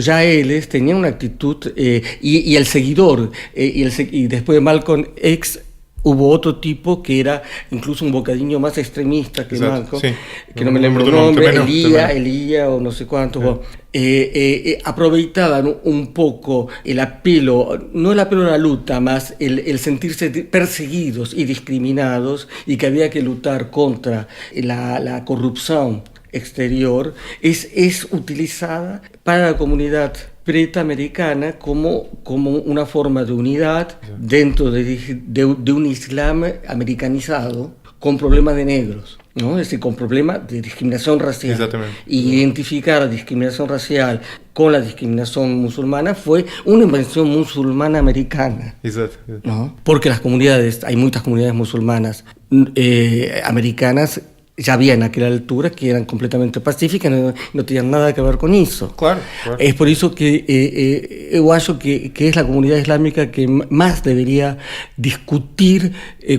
Ya ellos tenían una actitud, y el seguidor, y después de Malcolm X, hubo otro tipo que era incluso un bocadillo más extremista que Malcolm, que no me lembro el nombre, Elía o no sé cuánto. Aprovechaban un poco el apelo, no el apelo a la lucha, más el sentirse perseguidos y discriminados, y que había que luchar contra la corrupción exterior, es utilizada para la comunidad americana como una forma de unidad dentro de un Islam americanizado con problemas de negros, ¿no? Es decir, con problemas de discriminación racial. Exactamente. Y identificar la discriminación racial con la discriminación musulmana fue una invención musulmana americana. Exacto. ¿No? Porque hay muchas comunidades musulmanas americanas ya había en aquella altura que eran completamente pacíficas, no tenían nada que ver con eso. Claro. Es por eso que yo acho que es la comunidad islámica que más debería discutir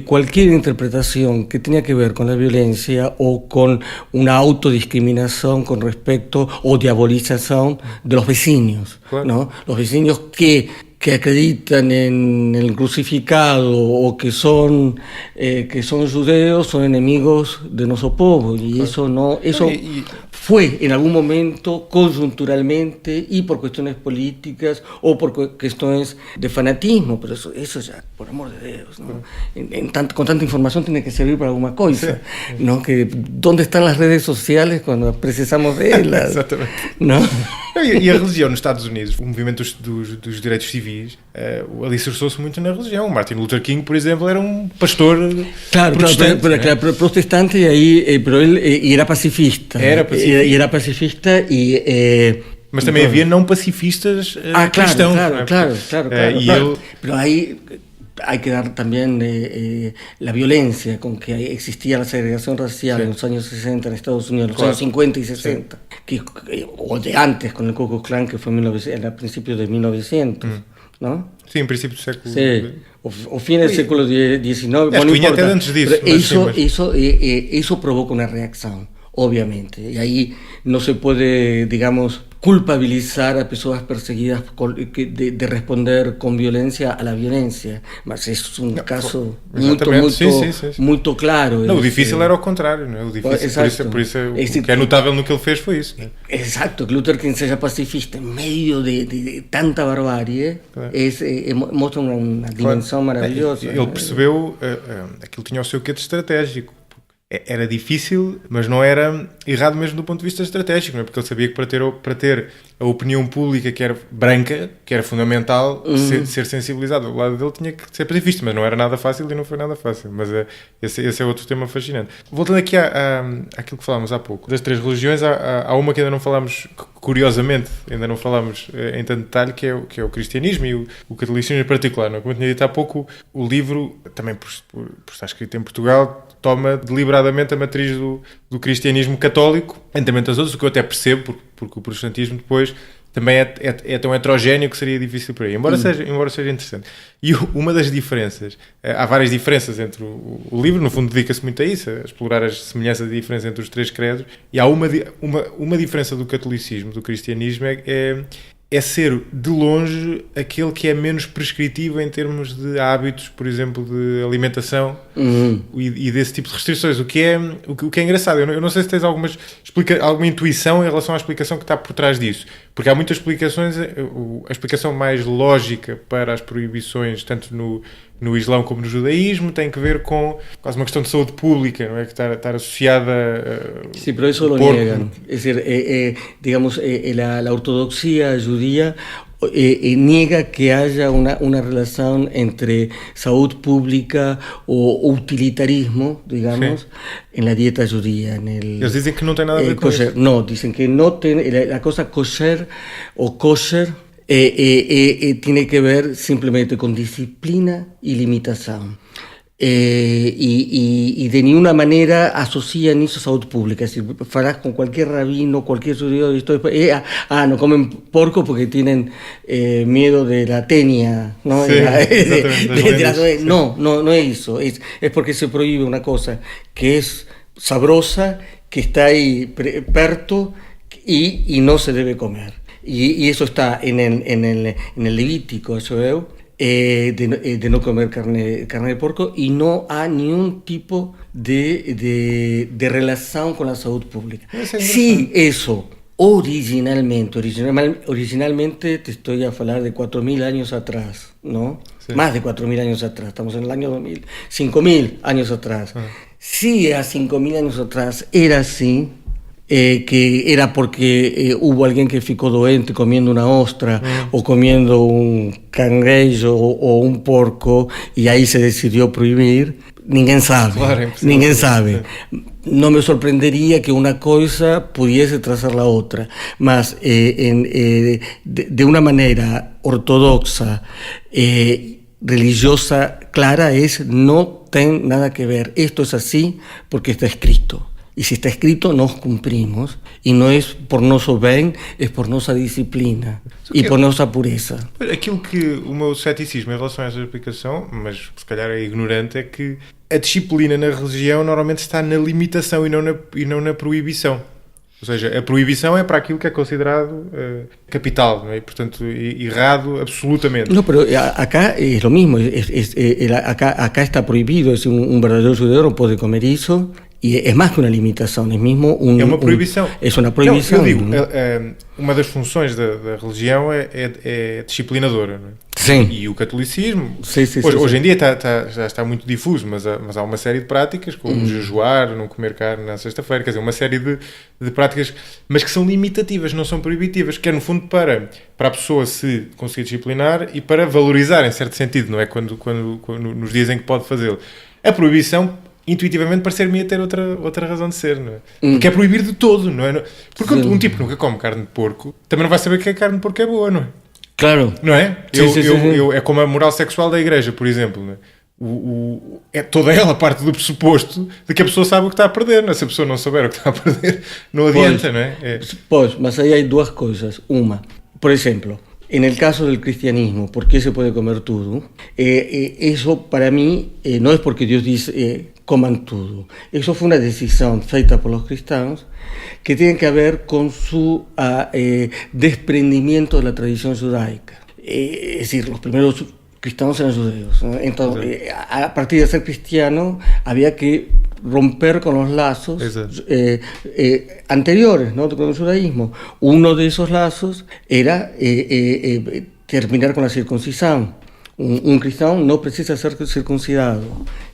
cualquier interpretación que tenga que ver con la violencia o con una autodiscriminación con respecto o diabolización de los vecinos, claro. ¿No? Los vecinos que acreditan en el crucificado o que son judeos son enemigos de nuestro pueblo, y claro. eso fue en algún momento conjunturalmente y por cuestiones políticas o por cuestiones de fanatismo, pero eso ya, por amor de Dios, ¿no? Con tanta información tiene que servir para alguna cosa, sí. ¿No? Que ¿dónde están las redes sociales cuando precisamos de ellas? Exatamente. ¿No? E a religião nos Estados Unidos, o movimento dos direitos civis, alicerçou-se muito na religião. Martin Luther King, por exemplo, era um pastor protestante. Claro, protestante, pero él era pacifista. Era pacifista mas também havia não pacifistas cristãos. Claro. Pero ahí hay que dar también la violencia con que existía la segregación racial en los años 60 en Estados Unidos, en los años 50 y 60, o de antes con el Ku Klux Klan, que fue a principios de 1900, ¿no? Sí, en principio del século... Sí, o fines del século XIX, no importa. Antes disso, eso provoca una reacción, obviamente, y ahí no se puede, digamos, culpabilizar a personas perseguidas de responder con violencia a la violencia, mas es un caso muy claro. Não, o difícil era o contrário, não é? O difícil, por isso o que é notável no que ele fez foi isso. Né? Exacto, que Luther King seja pacifista en medio de tanta barbarie, claro. Mostra uma dimensão maravilhosa. Ele percebeu aquilo tinha o seu quê de estratégico. Era difícil, mas não era errado mesmo do ponto de vista estratégico, não é? Porque ele sabia que para ter a opinião pública que era branca, que era fundamental, ser sensibilizado do lado dele, tinha que ser pacifista, mas não era nada fácil e não foi nada fácil. Mas esse é outro tema fascinante. Voltando aqui àquilo que falámos há pouco, das três religiões, há uma que ainda não falámos, curiosamente, ainda não falámos em tanto detalhe, que é o cristianismo e o catolicismo em particular. Não é? Como eu tinha dito há pouco, o livro, também por estar escrito em Portugal, toma deliberadamente a matriz do cristianismo católico, entre as outras, o que eu até percebo, porque o protestantismo depois também é tão heterogéneo que seria difícil por aí, embora seja interessante. E uma das diferenças, há várias diferenças entre o livro, no fundo dedica-se muito a isso, a explorar as semelhanças e diferenças entre os três credos, e há uma diferença do catolicismo, do cristianismo, é ser de longe aquele que é menos prescritivo em termos de hábitos, por exemplo, de alimentação e desse tipo de restrições, o que é engraçado. Eu não sei se tens alguma intuição em relação à explicação que está por trás disso, porque há muitas explicações. A explicação mais lógica para as proibições, tanto no Islão como no judaísmo, tem que ver com quase uma questão de saúde pública, não é? Que estar associada a... Sí, pero eso lo niegan. Es decir, digamos, la ortodoxia judía niega que haya una relación entre salud pública o utilitarismo, digamos, en la dieta judía. Ellos dicen que no tiene nada a ver con kosher. eso. No, dicen que no tiene, la cosa kosher o kosher tiene que ver simplemente con disciplina y limitación. Y de ninguna manera asocian eso a salud pública. Es decir, farás con cualquier rabino, cualquier judío, no comen porco porque tienen miedo de la tenia, ¿no? Sí, exactamente. No es eso. Es porque se prohíbe una cosa que es sabrosa, que está ahí perto y no se debe comer. Y eso está en el Levítico, eso veo. De no comer carne de porco, y no hay ningún tipo de relación con la salud pública. Sí, eso, originalmente te estoy a hablar de 4.000 años atrás, ¿no? Sí. Más de 4.000 años atrás, estamos en el año 2000, 5.000 años atrás. Sí, a 5.000 años atrás era así. Que era porque hubo alguien que ficó doente comiendo una ostra o comiendo un cangrejo o un porco y ahí se decidió prohibir. Ninguém sabe, claro, ninguém sabe. No me sorprendería que una cosa pudiese trazar la otra, mas de una manera ortodoxa, religiosa, clara, no tiene nada que ver. Esto es así porque está escrito. E se está escrito, nós cumprimos. E não é por nosso bem, é por nossa disciplina e por nossa pureza. Aquilo que o meu ceticismo em relação a essa explicação, mas se calhar é ignorante, é que a disciplina na religião normalmente está na limitação e não na proibição. Ou seja, a proibição é para aquilo que é considerado capital, não é? E, portanto, errado absolutamente. No, pero acá es lo mismo. Acá está prohibido. Es un verdadero judeo no puede comer eso. E é mais que uma limitação, é mesmo é uma proibição. É uma proibição. Eu digo, uma das funções da religião é disciplinadora, não é? Sim. E o catolicismo, sim, hoje em dia já está muito difuso, mas há uma série de práticas, como jejuar, não comer carne na sexta-feira, quer dizer, uma série de práticas, mas que são limitativas, não são proibitivas, que é no fundo para a pessoa se conseguir disciplinar e para valorizar, em certo sentido, não é? Quando nos dias em que pode fazê-lo. A proibição intuitivamente parecer-me a ter outra razão de ser, não é? Porque é proibir de todo, não é? Porque um tipo que nunca come carne de porco também não vai saber que a carne de porco é boa, não é? Claro. Não é? Sim. É como a moral sexual da igreja, por exemplo, não é? Toda ela parte do pressuposto de que a pessoa sabe o que está a perder, não é? Se a pessoa não souber o que está a perder, não adianta, não é? Pois, mas aí há duas coisas. Uma, por exemplo, en el caso del cristianismo, ¿por qué se puede comer todo? Eso para mí no es porque Dios dice coman todo. Eso fue una decisión feita por los cristianos que tiene que ver con su desprendimiento de la tradición judaica. Es decir, los primeros cristianos eran judeos, ¿no? Entonces, a partir de ser cristiano había que romper con los lazos anteriores, ¿no? Con el judaísmo. Uno de esos lazos era terminar con la circuncisión. Un cristiano no precisa ser circuncidado,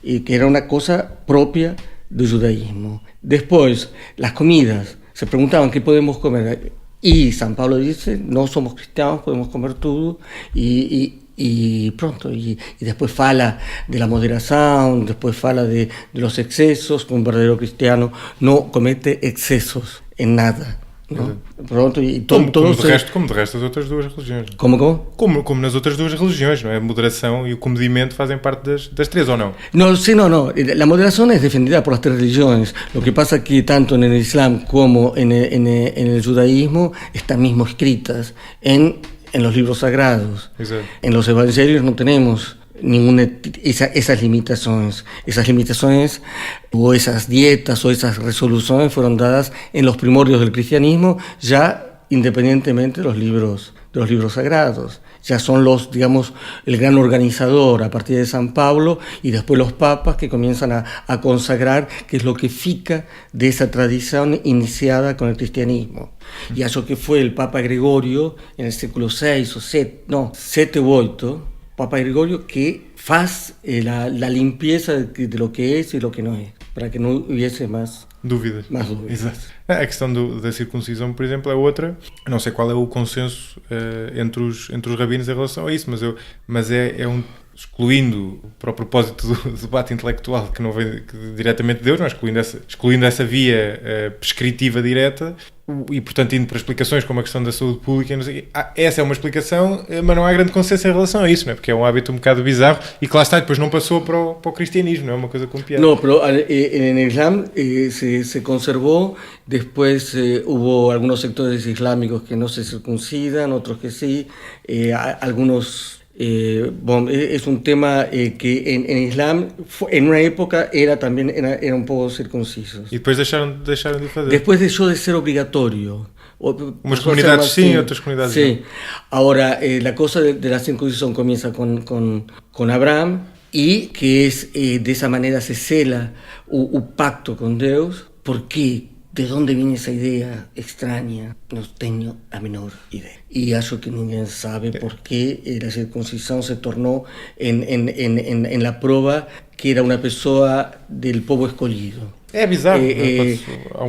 y que era una cosa propia del judaísmo. Después, las comidas. Se preguntaban qué podemos comer. Y San Pablo dice, no somos cristianos, podemos comer todo. Y pronto, y después fala de la moderación, después fala de los excesos, que un verdadero cristiano no comete excesos en nada, ¿no? Pronto, y como de resto das outras duas religiões. Como nas outras duas religiões, não é? A moderação e o comedimento fazem parte das três, ou não? No. La moderación es defendida por las tres religiones. Lo que pasa es que tanto en el Islam como en el judaísmo están mismo escritas en los libros sagrados. Exacto. En los evangelios no tenemos ninguna esas limitaciones. Esas limitaciones o esas dietas o esas resoluciones fueron dadas en los primordios del cristianismo, ya independientemente de los libros sagrados. Ya son digamos, el gran organizador a partir de San Pablo y después los papas que comienzan a consagrar qué es lo que fica de esa tradición iniciada con el cristianismo. Y eso que fue el Papa Gregorio en el siglo VI o VII u VIII, Papa Gregorio, que hace la limpieza de lo que es y lo que no es. para que não houvesse mais dúvidas. Exato. A questão da circuncisão, por exemplo, é outra. Não sei qual é o consenso entre os rabinos em relação a isso, mas é um... excluindo para o propósito do debate intelectual que não vem diretamente de Deus, mas excluindo essa via prescritiva direta e, portanto, indo para explicações como a questão da saúde pública, não sei, essa é uma explicação, mas não há grande consenso em relação a isso, não é? Porque é um hábito um bocado bizarro e que lá está, depois não passou para o cristianismo, não é uma coisa com piada. No, pero en el Islam se conservó, después hubo algunos sectores islámicos que no se circuncidan, otros que sí, algunos... bueno, es un tema que en Islam en una época era un poco circuncisos. Y después dejaron de hacer. Después dejó de ser obligatorio. Unas comunidades sí, otras comunidades sí. No. Ahora, la cosa de la circuncisión comienza con Abraham y que es de esa manera se cela un pacto con Dios. ¿Por qué? ¿De dónde viene esa idea extraña? No tengo la menor idea. Y acho que ninguém sabe por qué la circuncisión se tornó en la prueba que era una persona del pueblo escolhido. Es bizarro.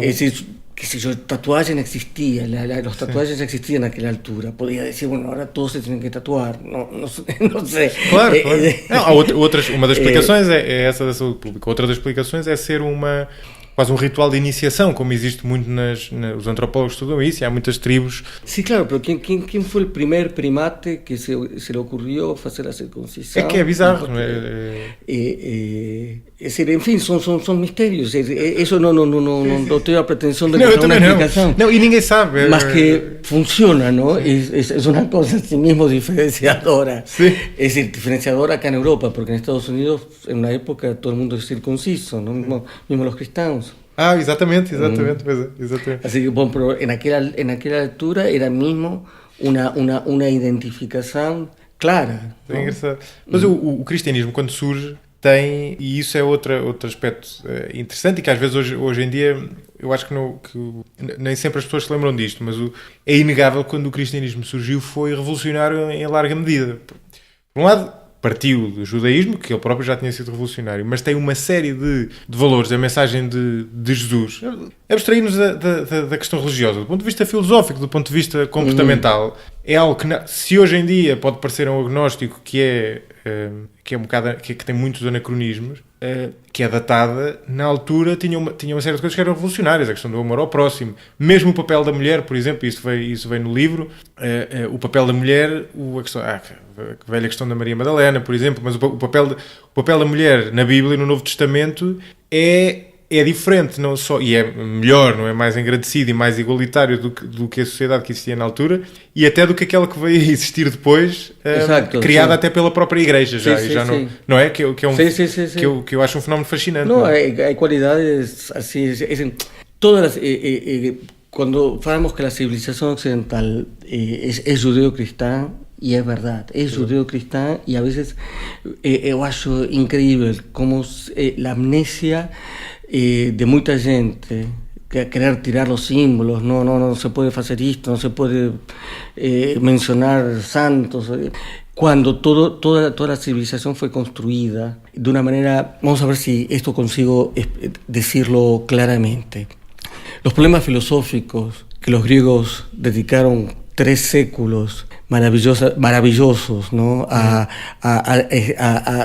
Es decir, que si yo, tatuaje no existía, los tatuajes sí existían a aquella altura. Podía decir, bueno, ahora todos se tienen que tatuar. No sé. Claro, claro. Não, uma das explicações é essa da saúde pública. Outra das explicações é ser quase um ritual de iniciação, como existe muito os antropólogos estudam isso, e há muitas tribos. Sí, claro, pero ¿quién fue el primer primate que se le ocurrió hacer la circuncisión? É que é bizarro, não é? Es decir, en fin, son misterios. Eso no tengo la pretensión de encontrar una explicación. No, y ninguém sabe. Más que funciona, ¿no? Es una cosa en sí mismo diferenciadora. Sí. Es decir, diferenciadora acá en Europa, porque en Estados Unidos, en una época, todo el mundo es circunciso, ¿no? Mismo los cristianos. Ah, exatamente. Exatamente. Así que, bueno, pero en aquella altura era mismo una identificação clara. É engraçado. Mas o cristianismo, quando surge, tem, e isso é outro aspecto interessante e que às vezes hoje em dia eu acho que nem sempre as pessoas se lembram disto, mas é inegável que quando o cristianismo surgiu foi revolucionário em larga medida. Por um lado, partiu do judaísmo, que ele próprio já tinha sido revolucionário, mas tem uma série de valores, a mensagem de Jesus, abstrair-nos da questão religiosa, do ponto de vista filosófico, do ponto de vista comportamental, é algo que, se hoje em dia pode parecer um agnóstico que é um bocado, que tem muitos anacronismos, que é datada, na altura tinha uma série de coisas que eram revolucionárias, a questão do amor ao próximo, mesmo o papel da mulher, por exemplo, isso vem no livro, o papel da mulher, a velha questão da Maria Madalena, por exemplo, mas o papel da mulher na Bíblia e no Novo Testamento é diferente, não só, e é melhor, não é mais engrandecido e mais igualitário do que a sociedade que existia na altura e até do que aquela que veio a existir depois, Exato, criada sim. até pela própria Igreja já, sim, já sim. Não é? Que é um, sim. que eu acho um fenómeno fascinante. No, hay cualidades así, todas las, cuando falamos que la civilización occidental es judeo-cristã, y es verdad, es judeo-cristã, y a veces eu acho increíble cómo la amnesia de mucha gente que querer tirar los símbolos, no se puede hacer esto, no se puede mencionar santos, cuando toda la civilización fue construida de una manera, vamos a ver si esto consigo decirlo claramente. Los problemas filosóficos que los griegos dedicaron 3 séculos maravillosos, ¿no? a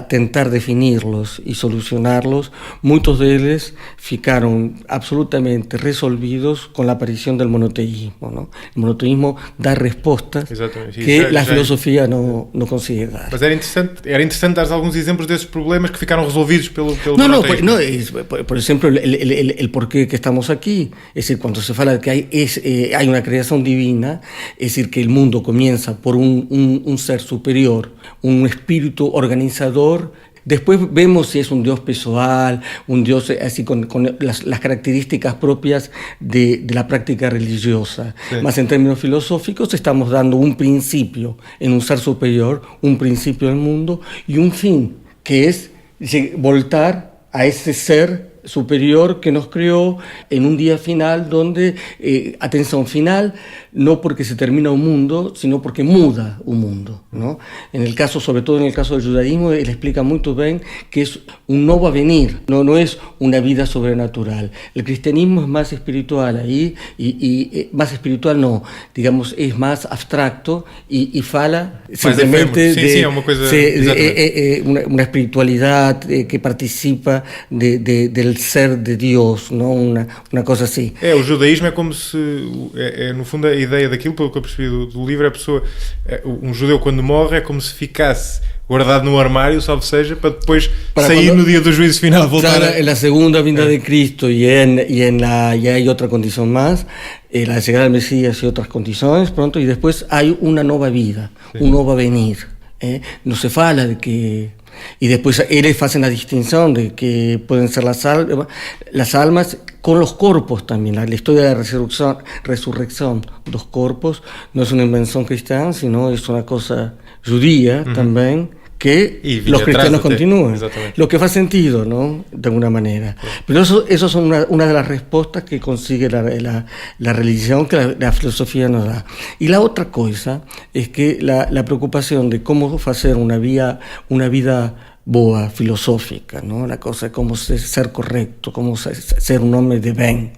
tentar definirlos y solucionarlos, muchos de ellos ficaron absolutamente resolvidos con la aparición del monoteísmo, ¿no? El monoteísmo da respostas que la filosofía no consigue dar. Mas era interessante dar alguns exemplos desses problemas que ficaram resolvidos pelo monoteísmo. Por ejemplo, el porqué que estamos aquí, es decir, cuando se fala de que hay una creación divina, es decir, que el mundo comienza por un ser superior, un espíritu organizador. Después vemos si es un Dios pessoal, un Dios así con las características propias de la práctica religiosa. Sí. Más en términos filosóficos estamos dando un principio en un ser superior, un principio del mundo y un fin, que es voltar a ese ser superior que nos creó en un día final donde, atención, final, no porque se termina un mundo, sino porque muda un mundo, ¿no? En el caso, sobre todo en el caso del judaísmo, él explica muy bien que es un nuevo avenir, no es una vida sobrenatural. El cristianismo es más espiritual ahí, y más espiritual no, digamos, es más abstracto y fala simplemente una espiritualidad que participa del ser de Deus, não? Uma coisa assim. O judaísmo é como se, no fundo, a ideia daquilo, pelo que eu percebi do livro, a pessoa, um judeu quando morre é como se ficasse guardado no armário, salvo seja, para depois sair no dia do juízo final, voltar en la segunda vinda de Cristo y hay otra condición más, la llegada del Mesías y otras condiciones, pronto, y después hay una nueva vida, un nuevo avenir. No se fala de que... Y después ellos hacen la distinción de que pueden ser las almas con los cuerpos también. La historia de la resurrección de los cuerpos no es una invención cristiana, sino es una cosa judía también, que los cristianos continúan. Lo que hace sentido, ¿no? De alguna manera. Pero eso son una de las respuestas que consigue la religión, que la filosofía nos da. Y la otra cosa es que la preocupación de cómo hacer una vida boa, filosófica, ¿no? La cosa de cómo ser correcto, cómo ser un hombre de bien.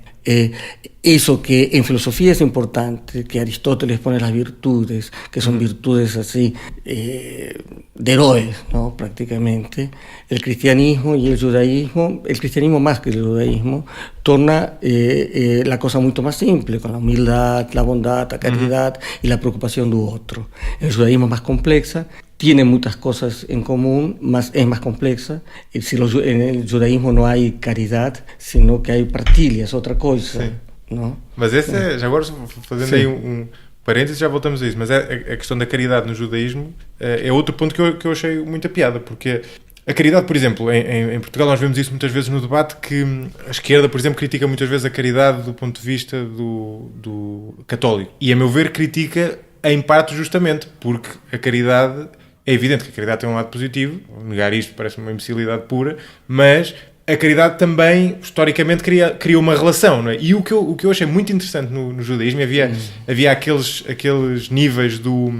Eso que en filosofía es importante, que Aristóteles pone las virtudes, que son virtudes así, de héroes, ¿no? Prácticamente. El cristianismo y el judaísmo, el cristianismo más que el judaísmo, torna la cosa mucho más simple, con la humildad, la bondad, la caridad y la preocupación del otro. El judaísmo es más complexa, tiene muchas cosas en común, es más complexa. En el judaísmo no hay caridad, sino que hay partilha, é outra coisa. Sim. Não? Mas esse já agora, fazendo aí um parênteses, já voltamos a isso, mas a questão da caridade no judaísmo é outro ponto que eu achei muita piada, porque a caridade, por exemplo, em Portugal nós vemos isso muitas vezes no debate, que a esquerda, por exemplo, critica muitas vezes a caridade do ponto de vista do católico, e a meu ver critica em parte justamente porque a caridade... É evidente que a caridade tem um lado positivo, negar isto parece uma imbecilidade pura, mas a caridade também, historicamente, cria uma relação, não é? E o que eu achei muito interessante no judaísmo, havia aqueles níveis do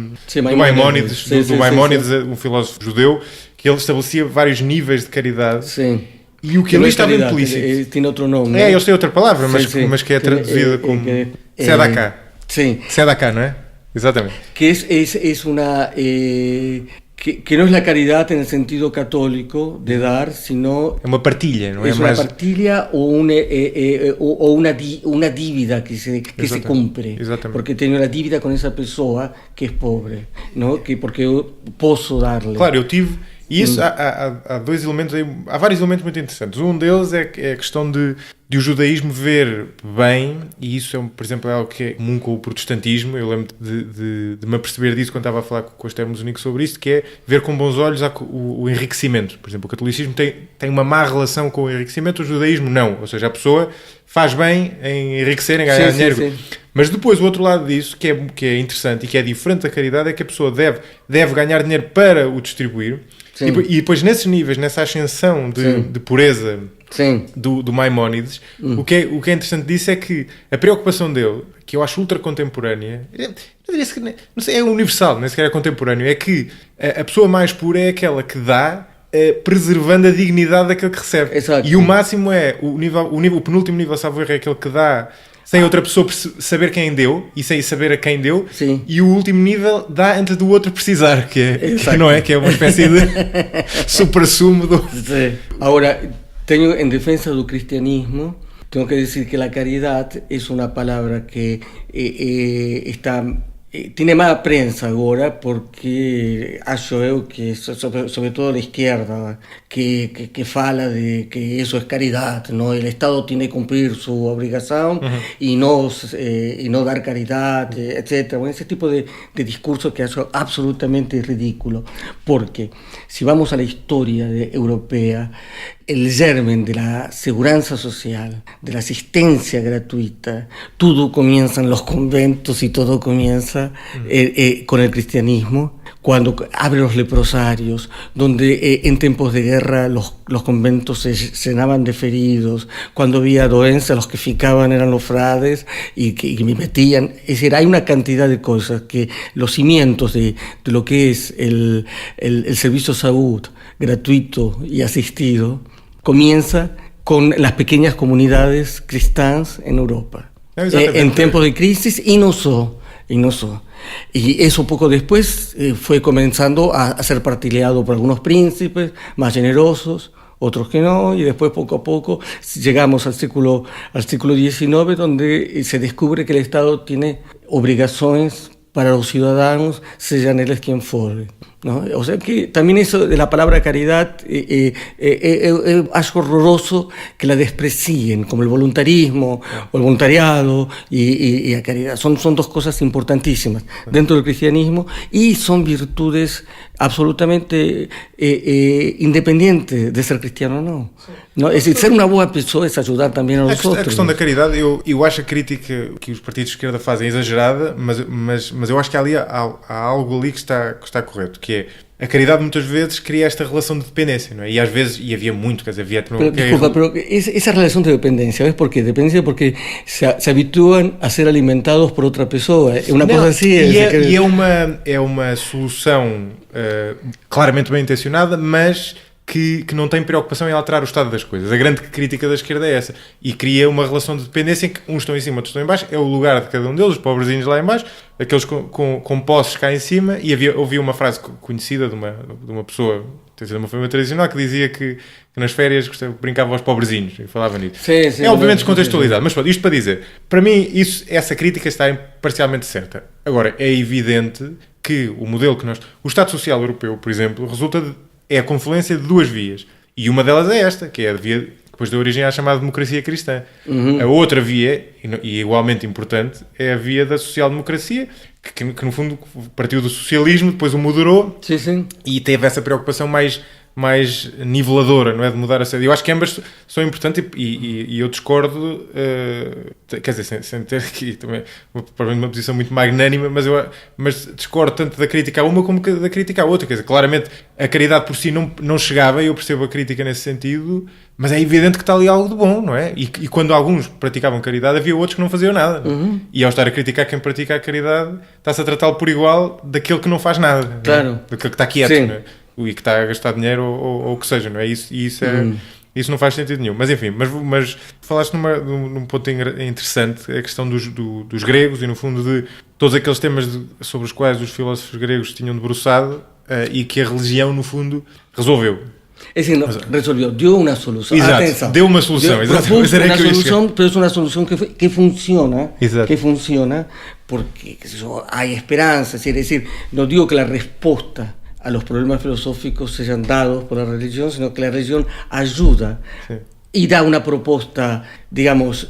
Maimónides, um filósofo judeu, que ele estabelecia vários níveis de caridade. Sim. E o que ali estava implícito... Tem outro nome. Eles têm outra palavra, mas que é traduzida como... Tzedakah. Sim. Tzedakah, não é? Exactamente. Que es una... que no es la caridad en el sentido católico de dar, sino... Es una partilha, ¿no? Es una partilha o una dívida que se cumple. Porque tengo una dívida con esa persona que es pobre, ¿no? Porque yo puedo darle. Claro, eu tive... E isso, há dois elementos aí, há vários elementos muito interessantes. Um deles é a questão de o judaísmo ver bem, e isso é, por exemplo, é algo que é comum com o protestantismo. Eu lembro de me aperceber disso quando estava a falar com o Esther Musonico sobre isto, que é ver com bons olhos o enriquecimento. Por exemplo, o catolicismo tem uma má relação com o enriquecimento, o judaísmo não. Ou seja, a pessoa faz bem em enriquecer, em ganhar dinheiro. Sim. Mas depois o outro lado disso, que é interessante e que é diferente da caridade, é que a pessoa deve ganhar dinheiro para o distribuir. E depois nesses níveis, nessa ascensão de pureza do Maimónides, o que é interessante disso é que a preocupação dele, que eu acho ultra contemporânea, não sei, é universal, nem sequer é contemporâneo, é que a pessoa mais pura é aquela que dá, preservando a dignidade daquele que recebe. Exato. E o máximo é o penúltimo nível, salvo erro, é aquele que dá sem outra pessoa saber quem deu e sem saber a quem deu. Sim. E o último nível dá antes do outro precisar, que não é? Que é uma espécie de supra-sumo do... Sim. Agora, tenho em defensa do cristianismo, tenho que dizer que a caridade é uma palavra que está... Tiene más prensa ahora porque acho eu que, sobre todo la izquierda, que fala de que eso es caridad, ¿no? El Estado tiene que cumplir su obligación y no dar caridad, etc. Bueno, ese tipo de discurso que acho absolutamente ridículo, porque si vamos a la historia europea, el germen de la seguridad social, de la asistencia gratuita, todo comienza en los conventos y todo comienza con el cristianismo, cuando abre los leprosarios, donde en tiempos de guerra los conventos se llenaban de feridos, cuando había doença los que ficaban eran los frades y me metían. Es decir, hay una cantidad de cosas que los cimientos de lo que es el servicio de salud gratuito y asistido comienza con las pequeñas comunidades cristianas en Europa, en tiempos de crisis y no solo. Y eso poco después fue comenzando a ser partilhado por algunos príncipes más generosos, otros que no, y después poco a poco llegamos al siglo XIX, donde se descubre que el Estado tiene obligaciones para los ciudadanos, sean ellos quien fueren, ¿no? O sea que también eso de la palabra caridad es algo horroroso que la desprecien, como el voluntarismo o el voluntariado y la caridad. Son dos cosas importantísimas dentro del cristianismo y son virtudes absolutamente independientes de ser cristiano ou não. É decir, ser uma boa pessoa é ajudar também aos outros. A questão da caridade, eu acho a crítica que os partidos de esquerda fazem exagerada, mas eu acho que há algo ali que está correto, que é a caridade muitas vezes cria esta relação de dependência, não é? E às vezes, e havia muito, quer dizer, havia... Pero esa relación de dependencia, ¿ves por qué? Dependencia porque se habitúan a ser alimentados por outra pessoa, é uma coisa assim... E é uma solução claramente bem intencionada, mas que não tem preocupação em alterar o estado das coisas. A grande crítica da esquerda é essa. E cria uma relação de dependência em que uns estão em cima, outros estão em baixo. É o lugar de cada um deles, os pobrezinhos lá em baixo, aqueles com posses cá em cima. E havia uma frase conhecida de uma pessoa, tem sido uma família tradicional, que dizia que nas férias brincava aos pobrezinhos e falava nisso. Sim, é obviamente descontextualizado, mas pronto, isto para dizer, para mim essa crítica está parcialmente certa. Agora, é evidente que o modelo que o Estado Social Europeu, por exemplo, é a confluência de duas vias. E uma delas é esta, que é a via que depois deu origem à chamada democracia cristã. A outra via, e igualmente importante, é a via da social-democracia, que no fundo partiu do socialismo, depois o moderou, sim. E teve essa preocupação mais niveladora, não é, de mudar a sede. Eu acho que ambas são importantes e eu discordo, quer dizer, sem ter aqui também provavelmente uma posição muito magnânima, mas discordo tanto da crítica a uma como da crítica à outra. Quer dizer, claramente a caridade por si não chegava, e eu percebo a crítica nesse sentido, mas é evidente que está ali algo de bom, não é? E quando alguns praticavam caridade, havia outros que não faziam nada. E ao estar a criticar quem pratica a caridade, está-se a tratá-lo por igual daquele que não faz nada. Claro. Não é? Daquele que está quieto, não é? E que está a gastar dinheiro ou o que seja, não é? Isso não faz sentido nenhum. Mas enfim, mas falaste num ponto interessante, a questão dos gregos e no fundo de todos aqueles temas sobre os quais os filósofos gregos tinham debruçado e que a religião no fundo resolveu. Es decir, resolvió, dio una solución. Exato, Atenção, deu uma solução. Propuso una solución, pero es una solución que funciona. Exato. Que funciona porque hay esperanza. Es decir, no digo que la respuesta a los problemas filosóficos sean dados por la religión, sino que la religión ayuda y da una propuesta, digamos,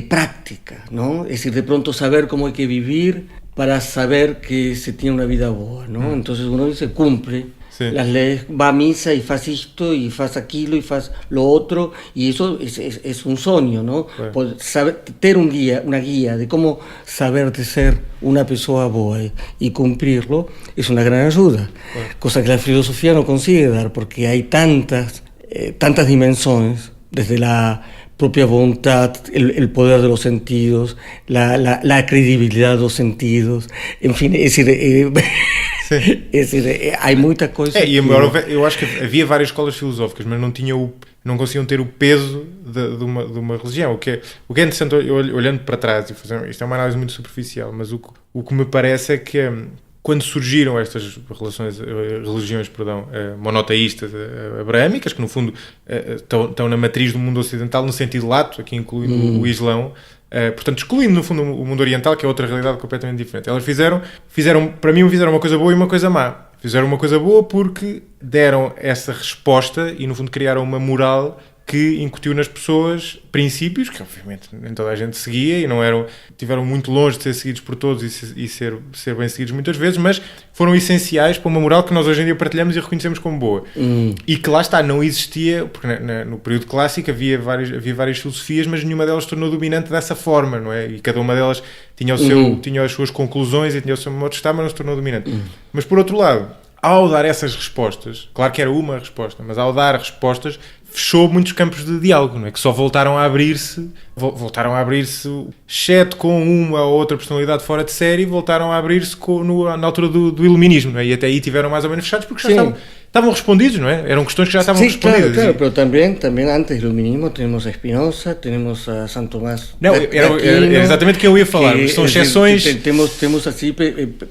práctica, ¿no? Es decir, de pronto saber cómo hay que vivir para saber que se tiene una vida boa, ¿no? Entonces uno dice, cumple las leyes, va a misa y faz esto y faz aquilo y faz lo otro, y eso es un sueño, ¿no? Saber, tener una guía de cómo saber de ser una persona boa y cumplirlo es una gran ayuda, cosa que la filosofía no consigue dar, porque hay tantas dimensiones, desde la propia voluntad, el poder de los sentidos, la credibilidad de los sentidos, en fin, es decir... Es decir, há muita coisa. E embora eu acho que havia várias escolas filosóficas, mas não conseguiam ter o peso de uma religião. O que é interessante, olhando para trás, isto é uma análise muito superficial, mas o que me parece é que quando surgiram estas religiões monoteístas abraâmicas, que no fundo estão na matriz do mundo ocidental no sentido lato, aqui incluindo o Islão, portanto excluindo no fundo o mundo oriental, que é outra realidade completamente diferente. Elas fizeram uma coisa boa e uma coisa má. Fizeram uma coisa boa porque deram essa resposta e no fundo criaram uma moral que incutiu nas pessoas princípios que obviamente nem toda a gente seguia e não tiveram muito longe de ser seguidos por todos e ser bem seguidos muitas vezes, mas foram essenciais para uma moral que nós hoje em dia partilhamos e reconhecemos como boa. E que lá está, não existia, porque no período clássico havia várias filosofias, mas nenhuma delas se tornou dominante dessa forma, não é? E cada uma delas tinha as suas conclusões e tinha o seu modo de estar, mas não se tornou dominante. Mas por outro lado, ao dar essas respostas, claro que era uma resposta, mas ao dar respostas, fechou muitos campos de diálogo, não é? Que só voltaram a abrir-se, exceto com uma ou outra personalidade fora de série, voltaram a abrir-se na altura do iluminismo, não é? E até aí tiveram mais ou menos fechados, porque já estavam respondidos, não é? Eram questões que já estavam respondidas. Claro, pero también antes do iluminismo temos a Spinoza, temos a Santo Tomás. Não, era exatamente o que eu ia falar, são exceções. Temos assim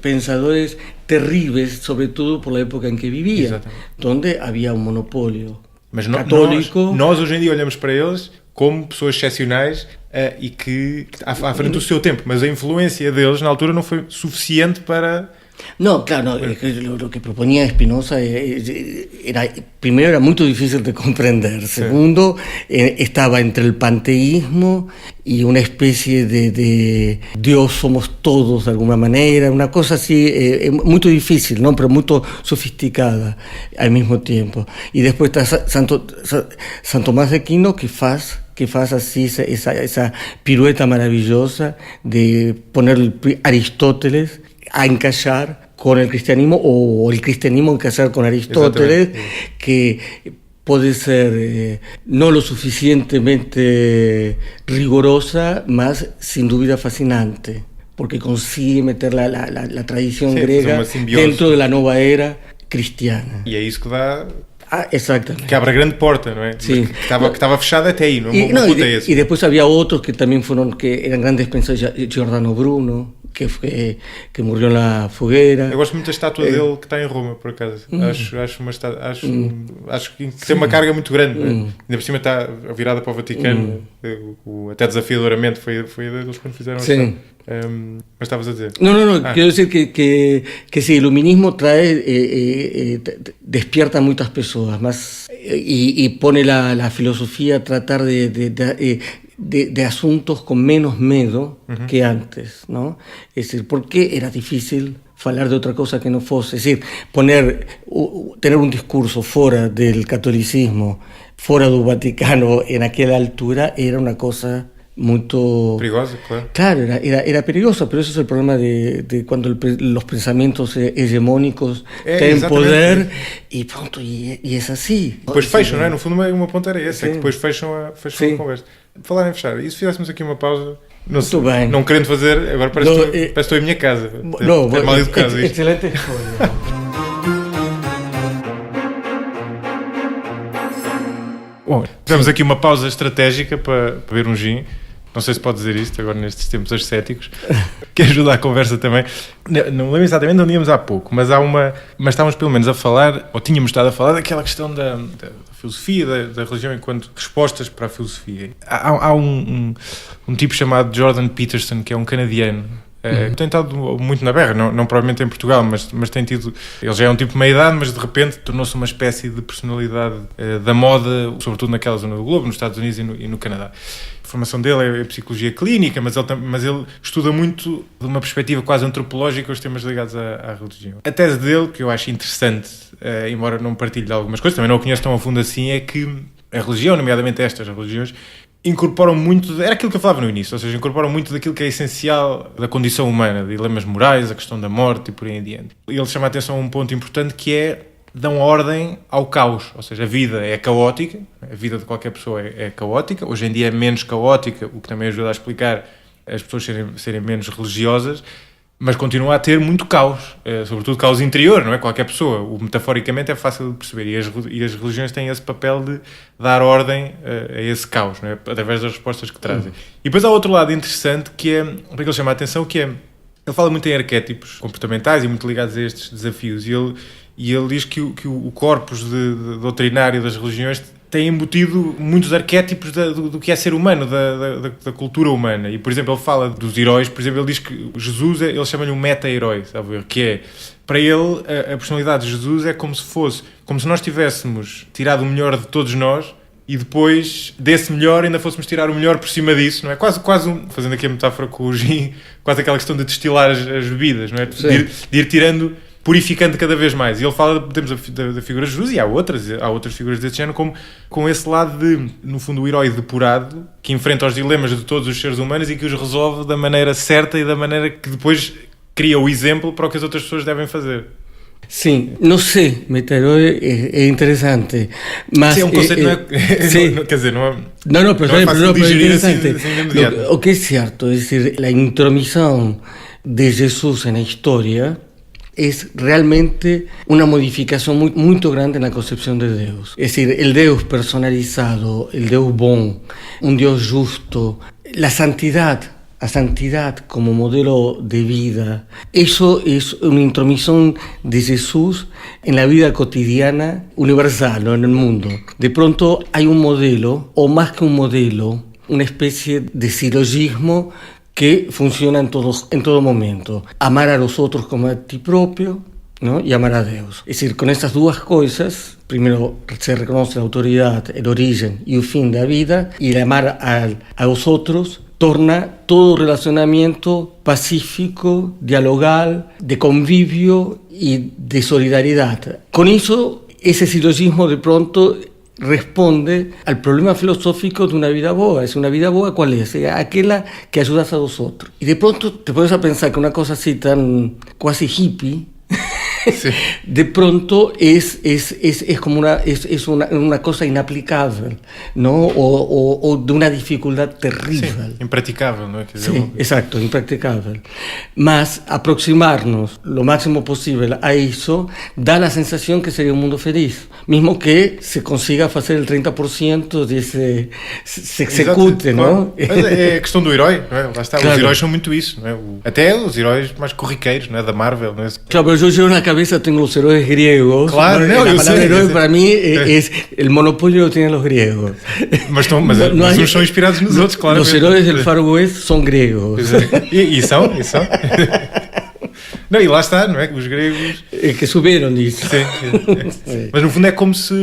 pensadores terríveis, sobretudo por la época em que vivia, onde havia um monopólio. Mas católico. Nós hoje em dia olhamos para eles como pessoas excepcionais e que à frente do seu tempo, mas a influência deles na altura não foi suficiente para... No, claro, no, lo que proponía Spinoza primero era muy difícil de comprender, segundo estaba entre el panteísmo y una especie de Dios somos todos de alguna manera, una cosa así muy difícil, ¿no? Pero muy sofisticada al mismo tiempo. Y después está San Tomás de Aquino que faz así esa pirueta maravillosa de poner Aristóteles a encajar con el cristianismo o el cristianismo encajar con Aristóteles, que puede ser no lo suficientemente rigurosa, más sin duda fascinante, porque consigue meter la tradición griega dentro de la nueva era cristiana. E é isso que dá... exactamente. Que abre a grande porta, não é? Sí. Que estaba fechada até aí, y después había otros que también eran grandes pensadores, Giordano Bruno, que morreu na fogueira. Eu gosto muito da estátua dele que está em Roma, por acaso. Acho que tem uma carga muito grande. Ainda por cima está virada para o Vaticano. Até desafiadoramente foi a deles quando fizeram isso. Mas estavas a dizer. No, quiero decir que sí, el iluminismo despierta a muchas personas más y pone la filosofía a tratar de asuntos con menos miedo que antes, ¿no? Es decir, ¿por qué era difícil hablar de otra cosa que no fuese? Es decir, tener un discurso fuera del catolicismo, fuera del Vaticano en aquella altura era una cosa muy perigosa, claro. Claro, era peligroso, pero eso es el problema de cuando los pensamientos hegemónicos tienen poder y pronto, y es así. Depois fecham, não é? No fundo, uma ponta era essa, é que depois fecham a conversa. Falar em fechar, e se fizéssemos aqui uma pausa? Não querendo fazer, agora parece que estou em minha casa. É mal educado isto. Excelente escolha. Bom, tivemos aqui uma pausa estratégica para beber um gin. Não sei se pode dizer isto agora nestes tempos ascéticos, que ajuda a conversa também. Não lembro exatamente onde íamos há pouco, mas estávamos pelo menos a falar, ou tínhamos estado a falar daquela questão da filosofia, da religião enquanto respostas para a filosofia. Há um tipo chamado Jordan Peterson, que é um canadiano, que tem estado muito na berra, não provavelmente em Portugal, mas tem tido... Ele já é um tipo de meia-idade, mas de repente tornou-se uma espécie de personalidade da moda, sobretudo naquela zona do globo, nos Estados Unidos e no Canadá. A formação dele é psicologia clínica, mas ele estuda muito de uma perspectiva quase antropológica os temas ligados à religião. A tese dele, que eu acho interessante, embora não partilhe de algumas coisas, também não o conheço tão a fundo assim, é que a religião, nomeadamente estas religiões, incorporam muito, era aquilo que eu falava no início, ou seja, incorporam muito daquilo que é essencial da condição humana, de dilemas morais, a questão da morte e por aí em diante. Ele chama a atenção a um ponto importante que é dão ordem ao caos, ou seja, a vida é caótica, a vida de qualquer pessoa é caótica, hoje em dia é menos caótica, o que também ajuda a explicar as pessoas serem menos religiosas, mas continua a ter muito caos, sobretudo caos interior, não é? Qualquer pessoa, metaforicamente é fácil de perceber, e as religiões têm esse papel de dar ordem a esse caos, não é? Através das respostas que trazem. E depois há outro lado interessante, que é, para que ele chama a atenção, que é, ele fala muito em arquétipos comportamentais e muito ligados a estes desafios, e ele diz que o corpus doutrinário das religiões tem embutido muitos arquétipos do que é ser humano, da cultura humana. E, por exemplo, ele fala dos heróis. Por exemplo, ele diz que Jesus, ele chama-lhe um meta-herói, sabe ver? Que é, para ele, a personalidade de Jesus é como se nós tivéssemos tirado o melhor de todos nós e depois desse melhor ainda fôssemos tirar o melhor por cima disso, não é? Fazendo aqui a metáfora com o gin, quase aquela questão de destilar as bebidas, não é? De ir tirando, purificando cada vez mais. E ele fala, temos da figura de Jesus, e há outras figuras desse género, como com esse lado de, no fundo, o herói depurado, que enfrenta os dilemas de todos os seres humanos e que os resolve da maneira certa e da maneira que depois cria o exemplo para o que as outras pessoas devem fazer. Sim, não sei, meta-herói é interessante, mas... Sim, é um conceito, não é... sí. Quer dizer, não é... No, pero es interesante. Assim Lo que es cierto, es decir, la intromisión de Jesús en la historia es realmente una modificación muy, muy grande en la concepción de Dios. Es decir, el Dios personalizado, el Dios bon, un Dios justo, la santidad como modelo de vida. Eso es una intromisión de Jesús en la vida cotidiana universal, ¿no? En el mundo. De pronto hay un modelo, o más que un modelo, una especie de silogismo que funciona en todo momento. Amar a los otros como a ti propio, ¿no? Y amar a Dios. Es decir, con estas dos cosas, primero se reconoce la autoridad, el origen y el fin de la vida, y el amar a los otros torna todo relacionamiento pacífico, dialogal, de convivio y de solidaridad. Con eso, ese silogismo de pronto responde al problema filosófico de una vida boa. Es una vida boa, ¿cuál es? Aquella que ayudas a los otros. Y de pronto te pones a pensar que una cosa así tan casi hippie, sí. De pronto es como una cosa inaplicable, ¿no? O de una dificultad terrible. Sí, impracticable, ¿no? Sí, exacto, impracticable. Más aproximarnos lo máximo posible a eso da la sensación que sería un mundo feliz, mismo que se consiga hacer el 30% se execute, claro. ¿no? É a questão do herói, não é? Lá está, claro. Os heróis são muito isso, não é? Até os heróis mais corriqueiros, não é? Da Marvel, não é? Claro, pero yo llevo en la cabeza, tengo los héroes griegos. Claro, la palabra héroe para mí es el monopolio lo tienen los griegos. Mas uns são inspirados nos outros, claro. Los héroes del Far West son griegos. E são. Não, e lá está, não é? Os gregos... que souberam disso. Sim. Mas no fundo é como se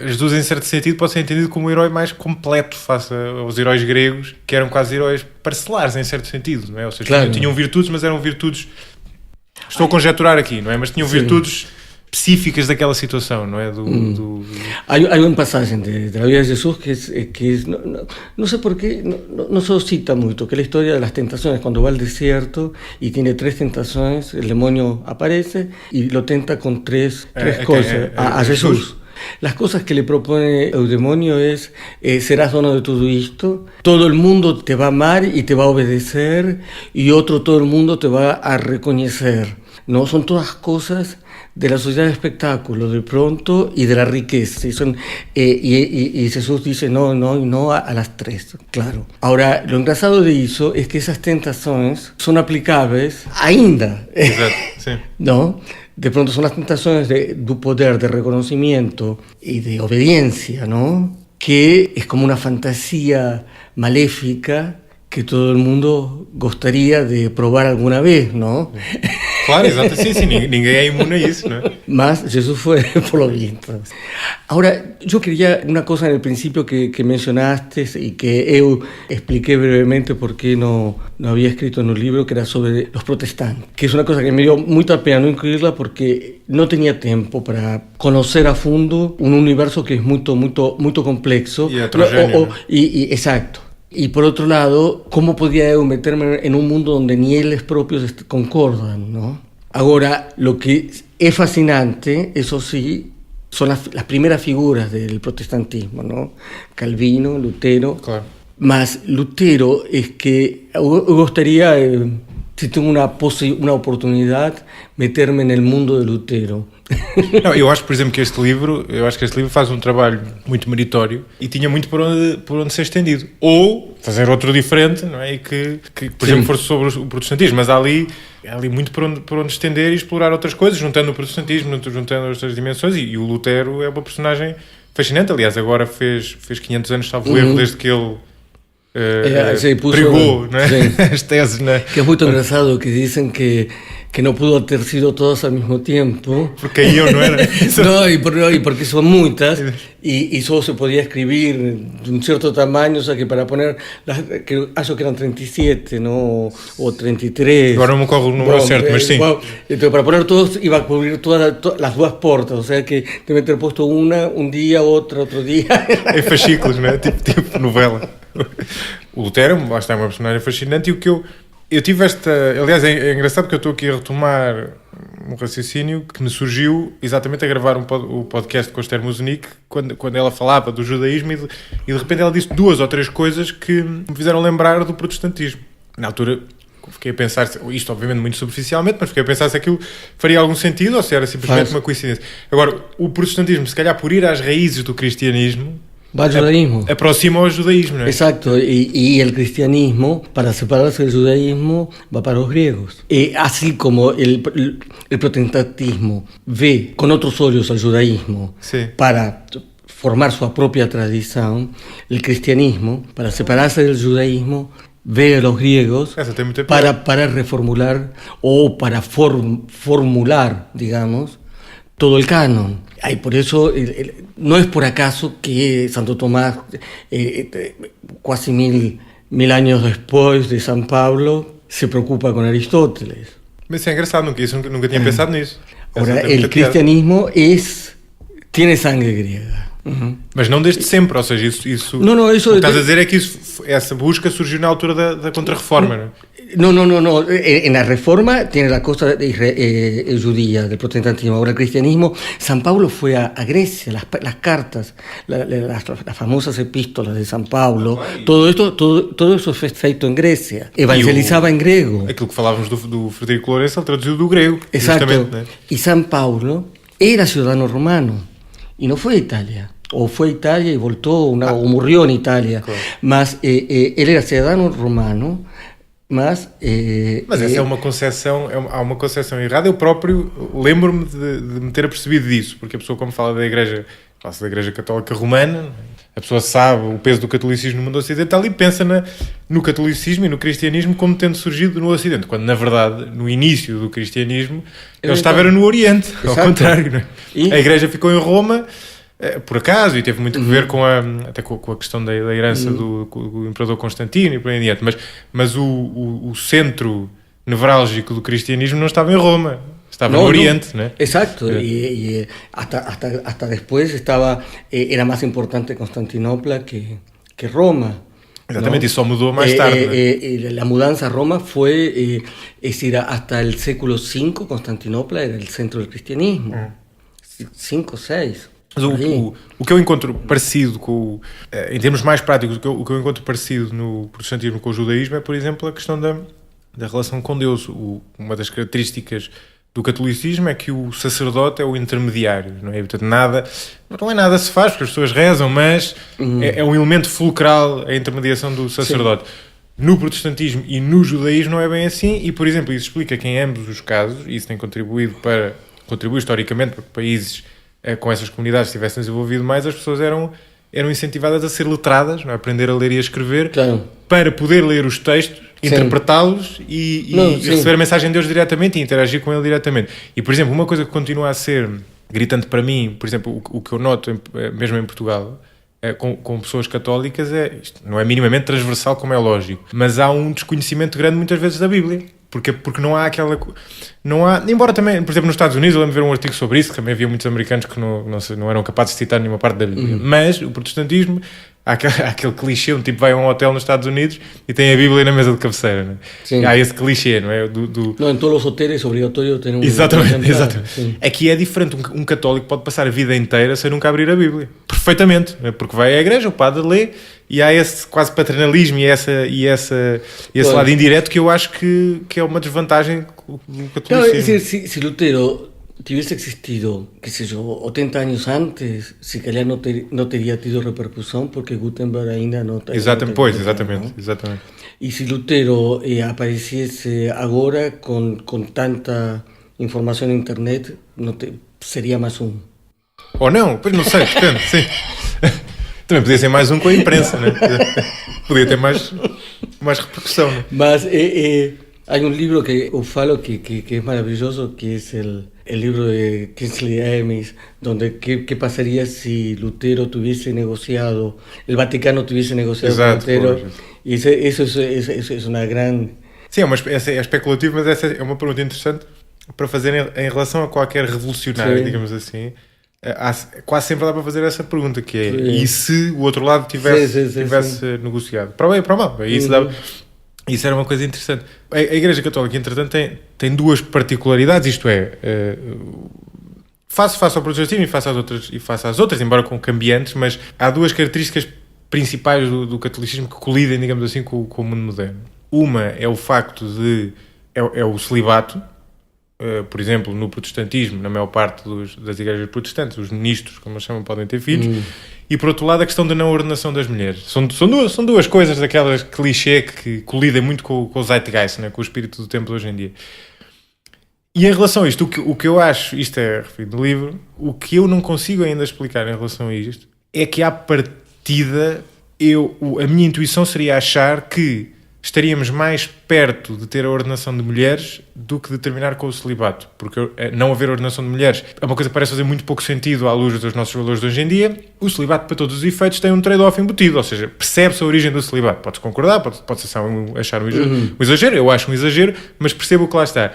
Jesus, em certo sentido, pode ser entendido como o herói mais completo face aos heróis gregos, que eram quase heróis parcelares, em certo sentido, não é? Ou seja, claro. tinham virtudes, mas eram virtudes... Estou a conjecturar aqui, não é? Mas tinham virtudes específicas daquela situação, não é? Hay una pasaje de la vida de Jesús que es no sé por qué, no se cita mucho, que es la historia de las tentaciones, cuando va al desierto y tiene 3 tentaciones, el demonio aparece y lo tenta con tres cosas a Jesús. Las cosas que le propone el demonio es serás dono de todo esto, todo el mundo te va a amar y te va a obedecer, y todo el mundo te va a reconocer, ¿no? Son todas cosas de la sociedad de espectáculo, de pronto, y de la riqueza. Y Jesús dice no a las 3, claro. Ahora, lo engraçado de eso es que esas tentaciones son aplicables ainda. Exacto, sí. ¿No? De pronto son las tentaciones de poder, de reconocimiento y de obediencia, ¿no? Que es como una fantasía maléfica que todo el mundo gostaria de provar alguna vez, ¿no? Claro, exato, sim, ninguém é imune a isso, ¿no? Mas Jesús fue por lo visto. Ahora, yo quería una cosa en el principio que mencionaste y que eu expliqué brevemente por qué no había escrito en un libro, que era sobre los protestantes, que es una cosa que me dio mucha pena no incluirla porque no tenía tiempo para conocer a fondo un universo que es muy complexo. Y heterogéneo. Exacto. Y por otro lado, ¿cómo podía yo meterme en un mundo donde ni ellos propios concordan, ¿no? Ahora, lo que es fascinante, eso sí, son las primeras figuras del protestantismo, ¿no? Calvino, Lutero. Claro. Más Lutero es que me gustaría, si tengo una oportunidad, meterme en el mundo de Lutero. Não, eu acho, por exemplo, que este livro faz um trabalho muito meritório e tinha muito por onde ser estendido. Ou fazer outro diferente, não é? E que por exemplo, fosse sobre o protestantismo, mas há ali muito por onde estender e explorar outras coisas, juntando o protestantismo, juntando outras dimensões, e o Lutero é uma personagem fascinante. Aliás, agora fez 500 anos, salvo erro, desde que ele pregou, não é? As teses, não é? Que es muy engraçado, que dicen que no pudo ter sido todas al mismo tiempo. Porque eu não era. No, y porque son muchas, y solo se podía escribir de un cierto tamaño, o sea que para poner, que eran 37, ¿no? O 33. Agora não me ocorre o número certo, mas sim. Entonces para poner todos iba a cubrir todas las dos portas, o sea que debe ter puesto una un día, otra otro día. Em fascículos, não é? Tipo novela. O Lutero, lá está, é uma personagem fascinante, e o que eu tive esta... Aliás, é engraçado porque eu estou aqui a retomar um raciocínio que me surgiu exatamente a gravar o podcast com a Esther Musonic, quando ela falava do judaísmo e de repente ela disse 2 ou 3 coisas que me fizeram lembrar do protestantismo. Na altura fiquei a pensar, isto obviamente muito superficialmente, mas fiquei a pensar se aquilo faria algum sentido ou se era simplesmente uma coincidência. Agora, o protestantismo, se calhar por ir às raízes do cristianismo, va al judaísmo. Aproxima al judaísmo, ¿no? Exacto, y el cristianismo, para separarse del judaísmo, va para los griegos. Así como el protestantismo ve con otros ojos al judaísmo para formar su propia tradición, el cristianismo, para separarse del judaísmo, ve a los griegos para reformular o para formular, digamos, todo el canon. Y por eso no es por acaso que Santo Tomás, casi mil años después de San Pablo, se preocupa con Aristóteles. Mas é engraçado, nunca tinha pensado nisso. Ahora, el cristianismo tiene sangre griega. Uhum. Mas não desde sempre, ou seja, isso não, o que estás a dizer é que essa busca surgiu na altura da Contra-Reforma, não é? No. En la Reforma tiene la cosa judía, del protestantismo. Ahora el cristianismo, San Pablo fue a Grecia, las cartas, las famosas epístolas de San Pablo, todo eso fue feito en Grecia. Evangelizaba en griego. Aquilo que falávamos do Frederico Lourenço, ele traduziu do grego. Exacto. Né? Y San Pablo era ciudadano romano y no fue a Italia. O fue a Italia y voltó, o murió en Italia. Claro. Mas él era ciudadano romano. Mas essa é uma concepção, há uma concepção errada. Eu próprio lembro-me de me ter apercebido disso, porque a pessoa, como fala da Igreja Católica Romana, a pessoa sabe o peso do catolicismo no mundo ocidental e pensa no catolicismo e no cristianismo como tendo surgido no Ocidente, quando na verdade no início do cristianismo ele estava no Oriente. Exato. Ao contrário, não é? A Igreja ficou em Roma por acaso, e teve muito a ver até com a questão da herança do imperador Constantino e por aí adiante, mas o centro nevrálgico do cristianismo não estava em Roma, estava no Oriente, ¿no? Exacto, y hasta después era más importante Constantinopla que Roma. Exatamente, ¿no? Y só mudou mais tarde. La mudanza a Roma fue, es decir, hasta el século V Constantinopla era el centro del cristianismo. 5, 6. Mas o que eu encontro parecido em termos mais práticos, o que eu encontro parecido no protestantismo com o judaísmo é, por exemplo, a questão da relação com Deus. Uma das características do catolicismo é que o sacerdote é o intermediário, não é? Portanto, não é nada se faz, porque as pessoas rezam, mas é um elemento fulcral a intermediação do sacerdote. Sim. No protestantismo e no judaísmo não é bem assim, e, por exemplo, isso explica que em ambos os casos, e isso tem contribuiu historicamente para que países com essas comunidades tivessem desenvolvido mais, as pessoas eram incentivadas a ser letradas, não é? Aprender a ler e a escrever, claro, para poder ler os textos, interpretá-los e receber a mensagem de Deus diretamente e interagir com ele diretamente. E, por exemplo, uma coisa que continua a ser gritante para mim, por exemplo, o que eu noto mesmo em Portugal, com pessoas católicas, isto não é minimamente transversal, como é lógico, mas há um desconhecimento grande muitas vezes da Bíblia. Porque não há aquela... embora também, por exemplo, nos Estados Unidos, eu lembro de ver um artigo sobre isso, que também havia muitos americanos que não eram capazes de citar nenhuma parte da Bíblia. Mas o protestantismo, há aquele clichê, um tipo vai a um hotel nos Estados Unidos e tem a Bíblia na mesa de cabeceira, não é? Sim. Há esse clichê, não é? Não, em todos os hotéis é obrigatório ter um... Exatamente. Aqui é diferente, um católico pode passar a vida inteira sem nunca abrir a Bíblia. Perfeitamente, porque vai à igreja, o padre lê, e há esse quase paternalismo e esse lado indireto que eu acho que é uma desvantagem do catolicismo. Claro, es decir, si Lutero hubiese existido, qué sé yo, 80 años antes, se calhar no teria tido repercussão, porque Gutenberg ainda não... Exatamente. E se Lutero apareciese agora com tanta informação na internet, seria mais um. Ou não, pois não sei, depende, sim. Também podia ser mais um com a imprensa, não é? Podia ter mais repercussão, não é? Mas hay un libro que eu falo que es maravilloso, que es el libro de Kingsley Amis, donde qué pasaría si Lutero tuviese negociado, el Vaticano tuviese negociado Exato, con Lutero. pois. Y eso es una gran... Sim, é especulativo, mas essa é uma pergunta interessante para fazer em relação a qualquer revolucionário, Sim. digamos assim. Quase sempre dá para fazer essa pergunta, que é: Sim. e se o outro lado tivesse negociado? Para o bem e para o mal. Isso era uma coisa interessante. A Igreja Católica, entretanto, tem duas particularidades, isto é, face ao protestantismo e face às outras, embora com cambiantes, mas há duas características principais do catolicismo que colidem, digamos assim, com o mundo moderno. Uma é o facto de... é o celibato. Por exemplo, no protestantismo, na maior parte das igrejas protestantes, os ministros, como eles chamam, podem ter filhos. E por outro lado, a questão da não ordenação das mulheres. São duas coisas daquelas clichê que colidem muito com o zeitgeist, né? Com o espírito do tempo de hoje em dia. E em relação a isto, o que eu acho, isto é referido no livro, o que eu não consigo ainda explicar em relação a isto é que, à partida, a minha intuição seria achar que estaríamos mais perto de ter a ordenação de mulheres do que de terminar com o celibato. Porque não haver ordenação de mulheres é uma coisa que parece fazer muito pouco sentido à luz dos nossos valores de hoje em dia. O celibato, para todos os efeitos, tem um trade-off embutido, ou seja, percebe-se a origem do celibato. Podes concordar, pode achar um exagero, eu acho um exagero, mas percebo o que lá está.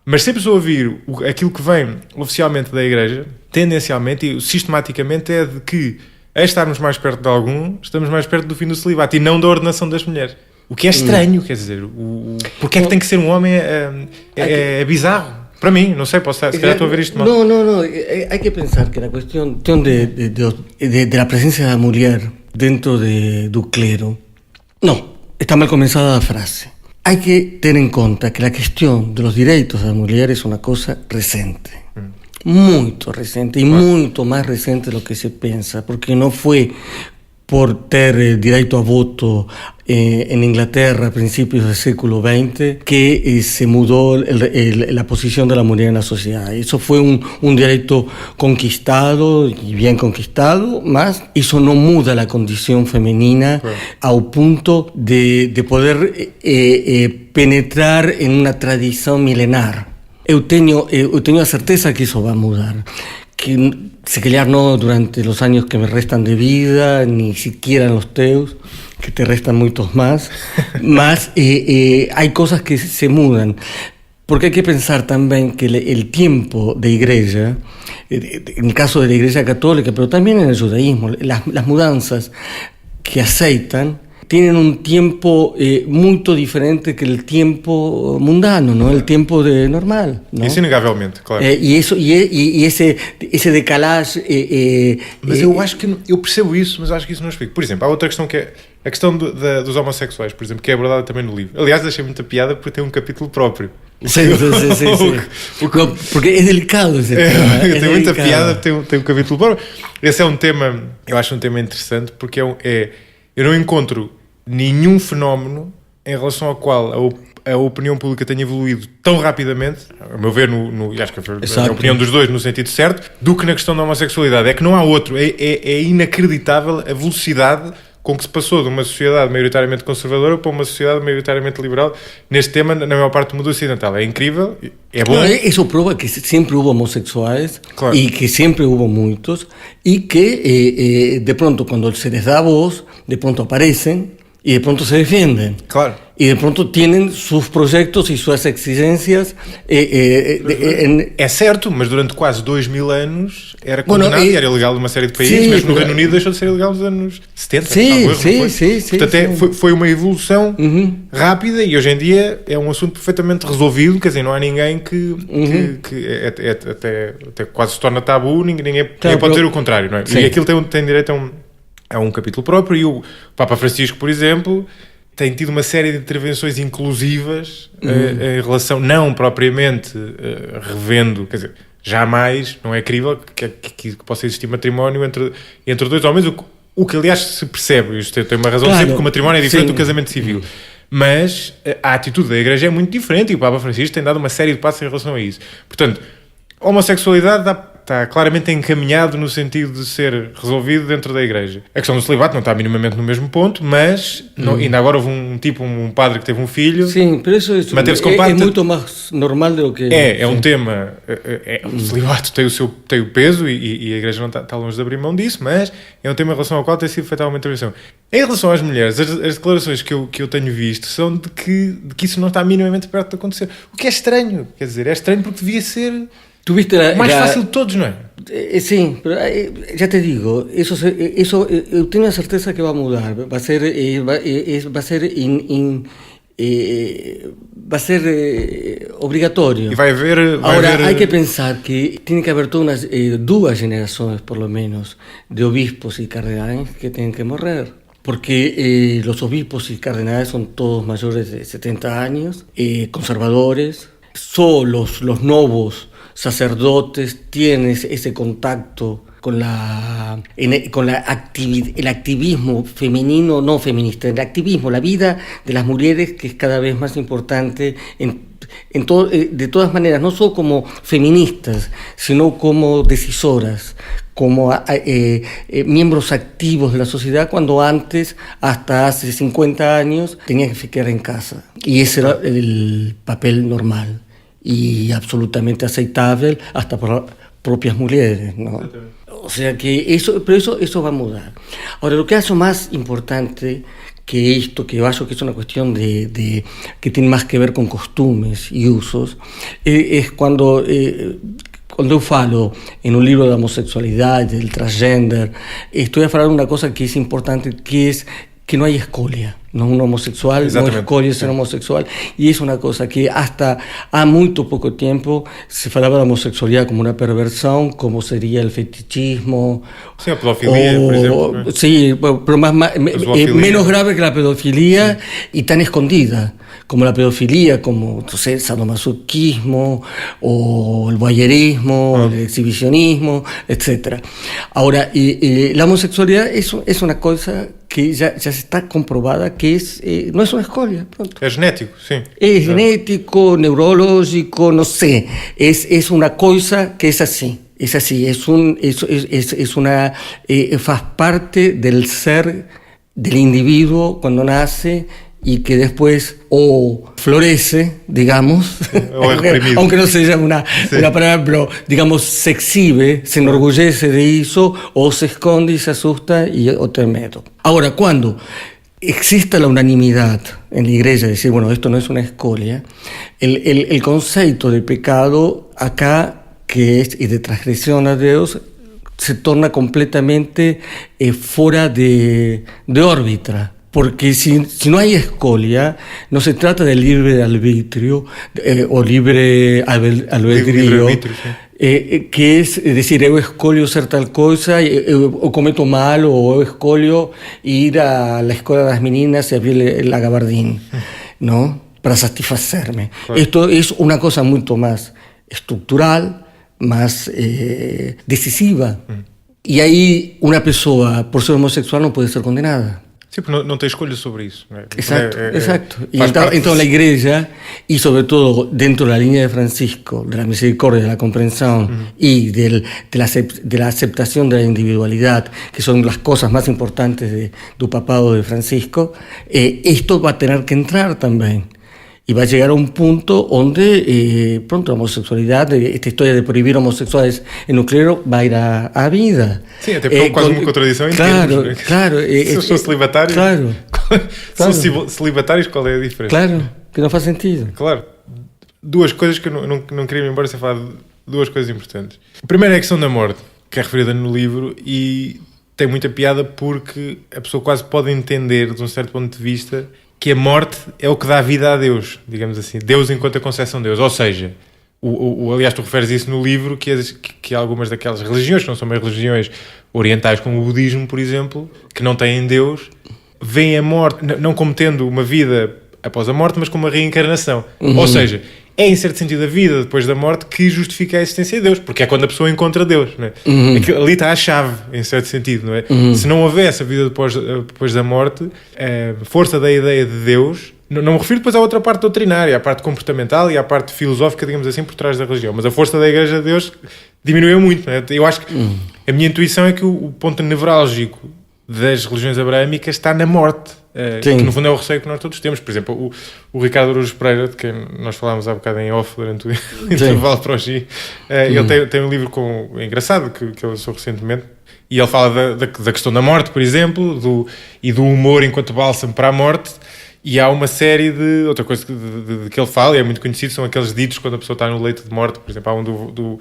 Mas sempre a ouvir aquilo que vem oficialmente da Igreja, tendencialmente e sistematicamente, é de que, a estarmos mais perto de algum, estamos mais perto do fim do celibato e não da ordenação das mulheres. O que é estranho, quer dizer, porque é que tem que ser um homem? É bizarro. Para mim, não sei, se calhar estou a ver isto mal. No, hay que pensar que la cuestión de la presencia de la mujer dentro do clero, no, está mal comenzada la frase. Hay que tener en cuenta que la cuestión de los derechos de la mujer es una cosa reciente. Muy reciente y mucho más reciente de lo que se piensa, porque no fue por ter direito a voto en Inglaterra a principios del século XX que se mudó la posición de la mujer en la sociedad. Eso fue un derecho conquistado y bien conquistado, mas eso no muda la condición femenina al punto de poder penetrar en una tradición milenar. Eu tenho a certeza que eso va a mudar. Que se calhar no durante los años que me restan de vida, ni siquiera en los teus, que te restan muchos más, hay cosas que se mudan. Porque hay que pensar también que el tiempo de iglesia, en el caso de la Iglesia Católica, pero también en el judaísmo, las mudanzas que aceitan, tienen un tiempo muy diferente que el tiempo mundano, ¿no? El tiempo normal, ¿no? Isso inegavelmente, claro. E esse decalage... Mas eu acho que... Eu percebo isso, mas acho que isso não explica. Por exemplo, há outra questão que é a questão dos homossexuais, por exemplo, que é abordada também no livro. Aliás, achei muita piada porque tem um capítulo próprio. Sim. Porque é delicado esse tema. Tem muita piada, tem um capítulo próprio. Esse é um tema... Eu acho um tema interessante porque eu não encontro nenhum fenómeno em relação ao qual a opinião pública tenha evoluído tão rapidamente, a meu ver, acho que a opinião dos dois no sentido certo, do que na questão da homossexualidade. É que não há outro. É inacreditável a velocidade com que se passou de uma sociedade maioritariamente conservadora para uma sociedade maioritariamente liberal neste tema, na maior parte do mundo ocidental. É incrível, é bom. Eso prueba que siempre hubo homosexuales, claro. Y que siempre hubo muchos, y que de pronto cuando se les da voz, de pronto aparecen y de pronto se defienden. Claro. Y de pronto tienen sus proyectos y sus exigencias. É certo, mas durante quase 2000 anos era condenado e era ilegal numa série de países, mesmo no Reino Unido deixou de ser ilegal nos anos 70. Sim. Portanto, foi uma evolução rápida e hoje em dia é um assunto perfeitamente resolvido, quer dizer, não há ninguém que até quase se torna tabu, ninguém pode dizer o contrário, não é? E aquilo tem direito a um capítulo próprio, e o Papa Francisco, por exemplo, tem tido uma série de intervenções inclusivas em relação, não propriamente revendo, quer dizer, jamais, não é crível que possa existir matrimónio entre dois homens, o que aliás se percebe, isto tem uma razão, claro, sempre que o matrimónio é diferente do casamento civil. Mas a atitude da Igreja é muito diferente e o Papa Francisco tem dado uma série de passos em relação a isso. Portanto, a homossexualidade está claramente encaminhado no sentido de ser resolvido dentro da Igreja. A questão do celibato não está minimamente no mesmo ponto, mas ainda agora houve um padre que teve um filho. Sim, pero eso es muito mais normal do que... É um tema... O celibato tem o peso e a Igreja não está longe de abrir mão disso, mas é um tema em relação ao qual tem sido feita alguma intervenção. Em relação às mulheres, as declarações que eu tenho visto são de que isso não está minimamente perto de acontecer. O que é estranho. Quer dizer, é estranho porque devia ser mais fácil de todos, não é? Sim, pero ya te digo, eso yo tengo la certeza que va a mudar. Va a ser obligatorio. Y va a haber... Ahora, hay que pensar que tiene que haber todas unas 2 generaciones, por lo menos, de obispos y cardenales que tienen que morrer. Porque los obispos y cardenales son todos mayores de 70 años, conservadores. Solo los novos sacerdotes tienen ese contacto con el activismo femenino, no feminista, el activismo, la vida de las mujeres, que es cada vez más importante de todas maneras, no solo como feministas, sino como decisoras, como miembros activos de la sociedad, cuando antes, hasta hace 50 años, tenían que quedar en casa. Y ese era el papel normal y absolutamente aceptable hasta por las propias mujeres, ¿no? O sea que eso va a mudar. Ahora, lo que hace más importante que esto, que yo creo que es una cuestión que tiene más que ver con costumbres y usos, es cuando yo falo en un libro de homosexualidad, del transgender, estoy a falar de una cosa que es importante, que es que no hay escolia. No, un homosexual no escoge ser homosexual, y es una cosa que hasta a muy poco tiempo se falaba de homosexualidad como una perversión, como sería el fetichismo. Sí, la pedofilia, por ejemplo. Sí, pero menos grave que la pedofilia y tan escondida como la pedofilia, como el sadomasoquismo o el voyerismo, el exhibicionismo, etc. Ahora, la homosexualidad es una cosa que ya se está comprobada que no es una escolia. Pronto. Es genético, sí. Es genético, neurológico, no sé. Es una cosa que es así. Es así, faz parte del ser del individuo cuando nace y que después o florece, digamos, aunque no se llame una palabra, pero digamos se exhibe, se enorgullece de eso, o se esconde y se asusta o te meto. Ahora, cuando exista la unanimidad en la Iglesia de decir, bueno, esto no es una escolia, el concepto de pecado acá, que es y de transgresión a Dios, se torna completamente fuera de órbita. Porque si no hay escolia, no se trata de libre arbitrio o libre albedrío, que es decir, yo escolho ser tal cosa, o cometo mal, o escolho ir a la escuela de las meninas y abrirle la gabardín, ¿no? Para satisfacerme. Claro. Esto es una cosa mucho más estructural, más decisiva. Y ahí una persona, por ser homosexual, no puede ser condenada. Sí, pero no te escolhas sobre eso. Exacto. Y entonces la Iglesia, y sobre todo dentro de la línea de Francisco, de la misericordia, de la comprensión y de la aceptación de la individualidad, que son las cosas más importantes del papado de Francisco, esto va a tener que entrar también. Y va a llegar a un punto donde pronto la homosexualidad, esta historia de prohibir homosexuales en el clero, va a ir a vida. Sí, até quase uma contradição em termos. Claro. Se são celibatários, claro. São celibatários, qual é a diferença? Claro, que não faz sentido. Claro. 2 coisas que eu não queria ir embora sem falar de 2 coisas importantes. A primeira é a questão da morte, que é referida no livro, e tem muita piada porque a pessoa quase pode entender, de um certo ponto de vista, que a morte é o que dá vida a Deus, digamos assim. Deus enquanto a concepção de Deus. Ou seja, aliás, tu referes isso no livro, que algumas daquelas religiões, que não são mais religiões orientais, como o budismo, por exemplo, que não têm Deus, veem a morte, não como tendo uma vida após a morte, mas como uma reencarnação. Ou seja, é em certo sentido a vida depois da morte que justifica a existência de Deus, porque é quando a pessoa encontra Deus, não é? Ali está a chave, em certo sentido, não é? Se não houvesse a vida depois da morte, a força da ideia de Deus Não me refiro depois à outra parte doutrinária, à parte comportamental e à parte filosófica, digamos assim, por trás da religião. Mas a força da Igreja de Deus diminuiu muito. Não é? Eu acho que a minha intuição é que o ponto nevrálgico das religiões abraâmicas está na morte. Que no fundo é o receio que nós todos temos. Por exemplo, o Ricardo Araújo Pereira, de quem nós falámos há bocado em off durante o intervalo para o G, ele tem um livro engraçado que ele lançou recentemente, e ele fala da questão da morte, por exemplo, e do humor enquanto bálsamo para a morte. E há uma série de... Outra coisa que ele fala, e é muito conhecido, são aqueles ditos quando a pessoa está no leito de morte. Por exemplo, há um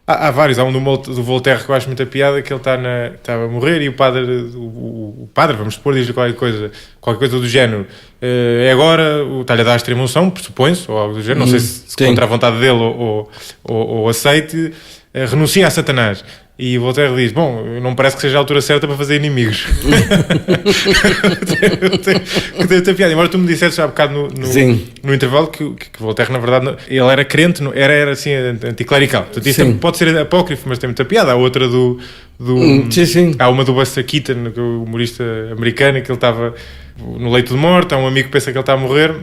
há vários. Há um do Voltaire que eu acho muita piada, que ele está a morrer e o padre, vamos supor, diz-lhe qualquer coisa do género. É agora, está-lhe a dar a extrema unção, pressupõe-se, ou algo do género. Não sei se contra a vontade dele ou aceite. Renuncia a Satanás. E o Voltaire diz, bom, não parece que seja a altura certa para fazer inimigos. Que deve ter piada. Embora tu me disseste já há bocado no intervalo que Voltaire, na verdade, ele era crente, era assim, anticlerical. Portanto, isso pode ser apócrifo, mas tem muita piada. Há outra há uma do Buster Keaton, que é o humorista americano, que ele estava no leito de morte. Há um amigo que pensa que ele está a morrer,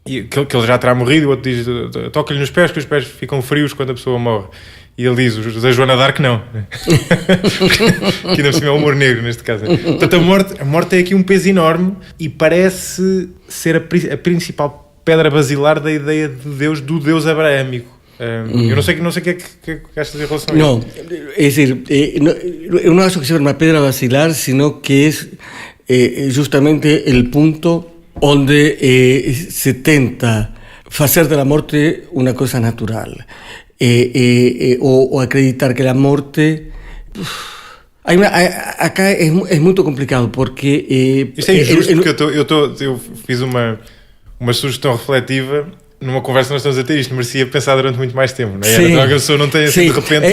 e que ele já terá morrido, e o outro diz, toca-lhe nos pés, que os pés ficam frios quando a pessoa morre. E ele diz, o José Joana d'Arc não. Que ainda por cima é o humor negro, neste caso. Portanto, a morte tem aqui um peso enorme e parece ser a principal pedra basilar da ideia de Deus, do Deus abraâmico. Eu não sei o que é que achas em relação a isso. Es decir, eu não acho que seja uma pedra basilar, sino que é justamente el punto onde se tenta fazer da morte uma coisa natural. O acreditar que la muerte acá es muy complicado porque isto é injusto porque eu fiz uma sugestão refletiva numa conversa que nós estamos a ter. Isto merecia pensar durante muito mais tempo, não é? Sí, a pessoa não tem assim de repente.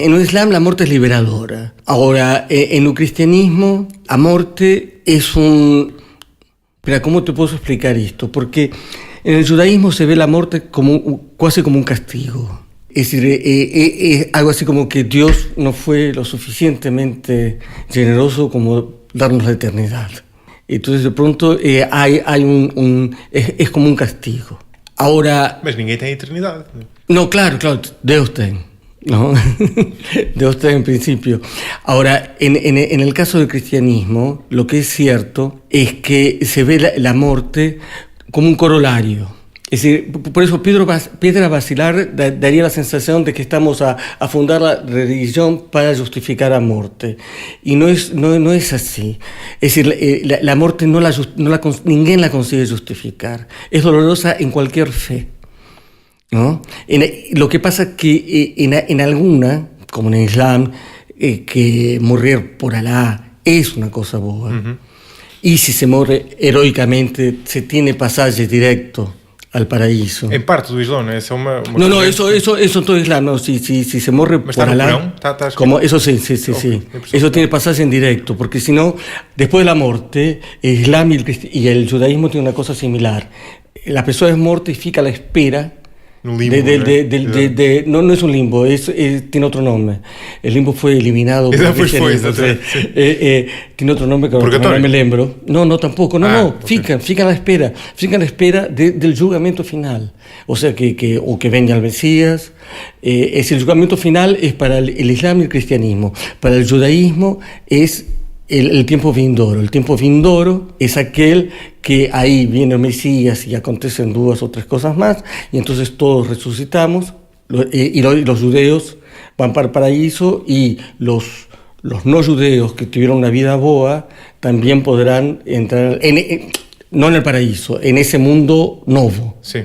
En el Islam la muerte es liberadora. Ahora en el cristianismo a muerte es Mira, ¿cómo te puedo explicar esto? Porque en el judaísmo se ve la muerte casi como un castigo. Es decir, es algo así como que Dios no fue lo suficientemente generoso como darnos la eternidad. Entonces de pronto hay es como un castigo. Ahora... Mas ninguém tem eternidade. No, claro, Deus tem. ¿No? Deus tem en principio. Ahora, en el caso del cristianismo, lo que es cierto es que se ve la muerte como un corolario. Es decir, por eso piedra basilar daría la sensación de que estamos a fundar la religión para justificar la muerte. Y no es así. Es decir, la muerte ninguém la consigue justificar. Es dolorosa en cualquier fe, ¿no? Lo que pasa es que en alguna, como en el Islam, que morir por Alá es una cosa boa. Uh-huh. Y si se muere heroicamente, se tiene pasaje directo al paraíso. En parte do Islão, ¿no? Esa es una no, eso todo Islam, no, si se muere por Alá, como eso sí. Eso tiene pasaje en directo, porque si no, después de la muerte, el Islam y el judaísmo tienen una cosa similar. La persona es muerta y fica a la espera. Un limbo, no es un limbo, tiene otro nombre. El limbo fue eliminado. Tiene otro nombre que no me lembro. No, tampoco. Fican a la espera del julgamento final. O sea, que venga el Mesías. El julgamento final es para el Islam y el cristianismo. Para el judaísmo es el tiempo vindouro. El tiempo vindouro es aquel que ahí viene el Mesías y acontecen 2 o 3 cosas más, y entonces todos resucitamos, y los judeos van para el paraíso, y los no judeos que tuvieron una vida boa también podrán entrar, no en el paraíso, en ese mundo novo. Sí.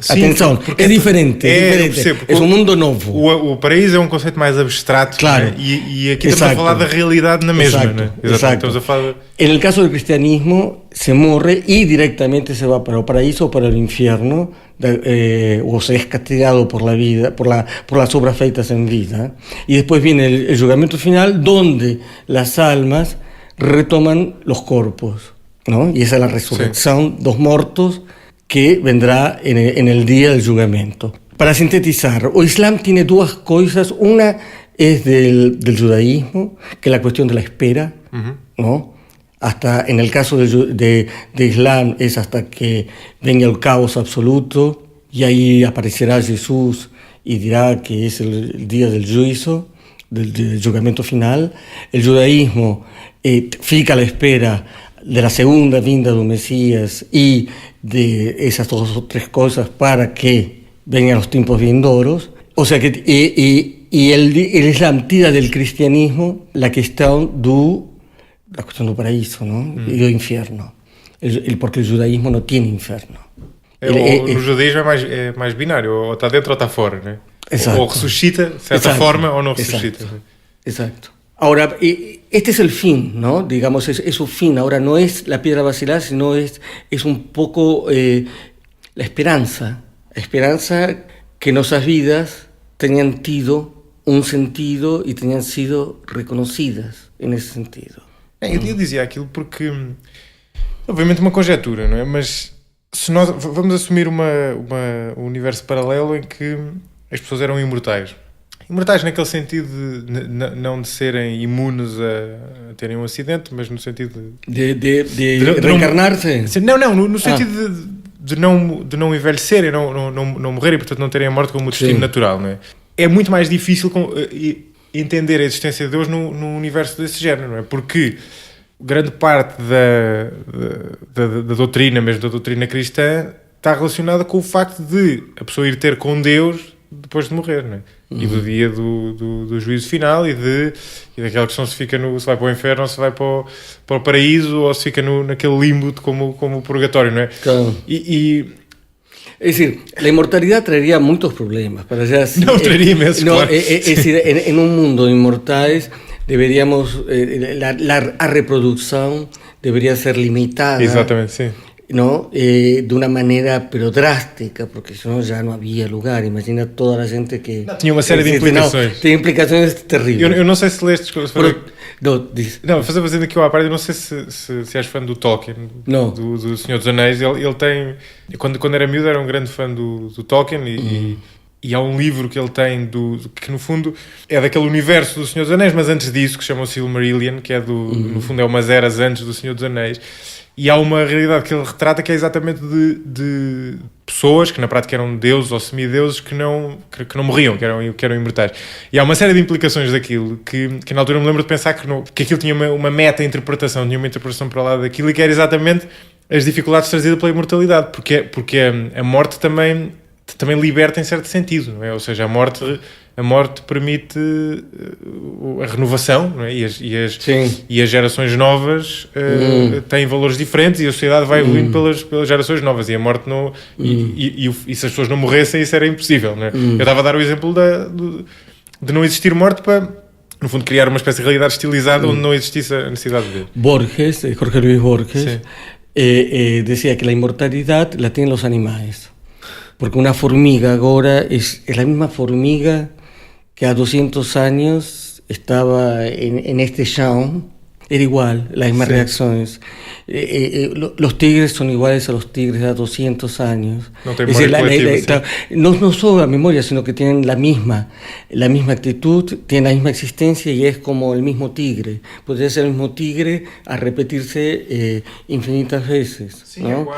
Atenção, é diferente. É um mundo novo. O paraíso é um conceito mais abstrato, claro, né? E aqui estamos a falar da realidade na mesma. Né? Exacto. Estamos a falar... En el caso del cristianismo se muere y directamente se va para el paraíso o para el infierno, o se es castigado por la vida, por las obras feitas en vida, y después viene el julgamento final, donde las almas retoman los cuerpos, ¿no? Y esa es la resurrección, sí, dos muertos, que vendrá en el día del julgamento. Para sintetizar, el Islam tiene 2 cosas. Una es del judaísmo, que es la cuestión de la espera, uh-huh, ¿no? hasta, en el caso de Islam, es hasta que venga el caos absoluto y ahí aparecerá Jesús y dirá que es el día del juicio, del juzgamiento final. El judaísmo fica a la espera de la segunda vinda del Mesías y de esas dos o tres cosas para que vengan los tiempos vindouros. O sea que el Islam tira del cristianismo la cuestión do paraíso, ¿no? E do inferno. Porque o judaísmo não tem inferno. O judaísmo é mais binário, ou está dentro ou está fora, né? Ou ressuscita, de certa forma, ou não ressuscita. Exacto. Ahora, este es el fin, ¿no? Digamos, es su fin. Ahora no es la piedra basilar, sino es un poco la esperanza. La esperanza que nuestras vidas tenían tido un sentido e tenham sido reconhecidas nesse sentido. Eu dizia aquilo porque, obviamente, uma conjetura, não é? Mas se nós vamos assumir um universo paralelo em que as pessoas eram imortais. Imortais naquele sentido de não de serem imunes a terem um acidente, mas no sentido de reencarnar-se? Não, no sentido de não envelhecerem, não morrerem, portanto não terem a morte como destino natural, não é? É muito mais difícil entender a existência de Deus num universo desse género, não é? Porque grande parte da doutrina, mesmo da doutrina cristã, está relacionada com o facto de a pessoa ir ter com Deus depois de morrer, não é? E do dia do juízo final e daquela questão se vai para o inferno ou se vai para o paraíso ou se fica naquele limbo como o purgatório, não é? Claro. Es decir, la inmortalidad traería muchos problemas. Traería imensos, claro. Es decir, en un mundo de inmortales deberíamos, la reproducción debería ser limitada. Exactamente, sí. ¿No? De una manera pero drástica, porque si no ya no había lugar. Imagina toda la gente que... Tinha uma série de implicações. Tem implicações terríveis. Eu não sei se leste... Não, fazendo aqui à parte, eu não sei se és fã do Tolkien, do Senhor dos Anéis. Ele tem... Quando era miúdo era um grande fã do Tolkien e há um livro que ele tem que no fundo é daquele universo do Senhor dos Anéis, mas antes disso, que chama-se Silmarillion, que é no fundo é umas eras antes do Senhor dos Anéis. E há uma realidade que ele retrata que é exatamente de pessoas que na prática eram deuses ou semideuses que não morriam, que eram imortais. E há uma série de implicações daquilo que na altura eu me lembro de pensar que aquilo tinha uma meta-interpretação, tinha uma interpretação para lá daquilo e que era exatamente as dificuldades trazidas pela imortalidade, porque a morte também liberta em certo sentido, não é? Ou seja, a morte permite a renovação, não é? e as gerações novas têm valores diferentes e a sociedade vai evoluindo pelas gerações novas e a morte não... E se as pessoas não morressem isso era impossível, não é? Eu estava a dar o exemplo de não existir morte para, no fundo, criar uma espécie de realidade estilizada onde não existisse a necessidade de ver. Jorge Luis Borges decía que la inmortalidad la tienen los animales, porque una formiga ahora es la misma formiga que a 200 años estaba en este chão, era igual, las mismas reacciones. Los tigres son iguales a los tigres de a 200 años. No solo la memoria, sino que tienen la misma actitud, tienen la misma existencia y es como el mismo tigre. Podría ser el mismo tigre a repetirse infinitas veces. Sí, ¿no?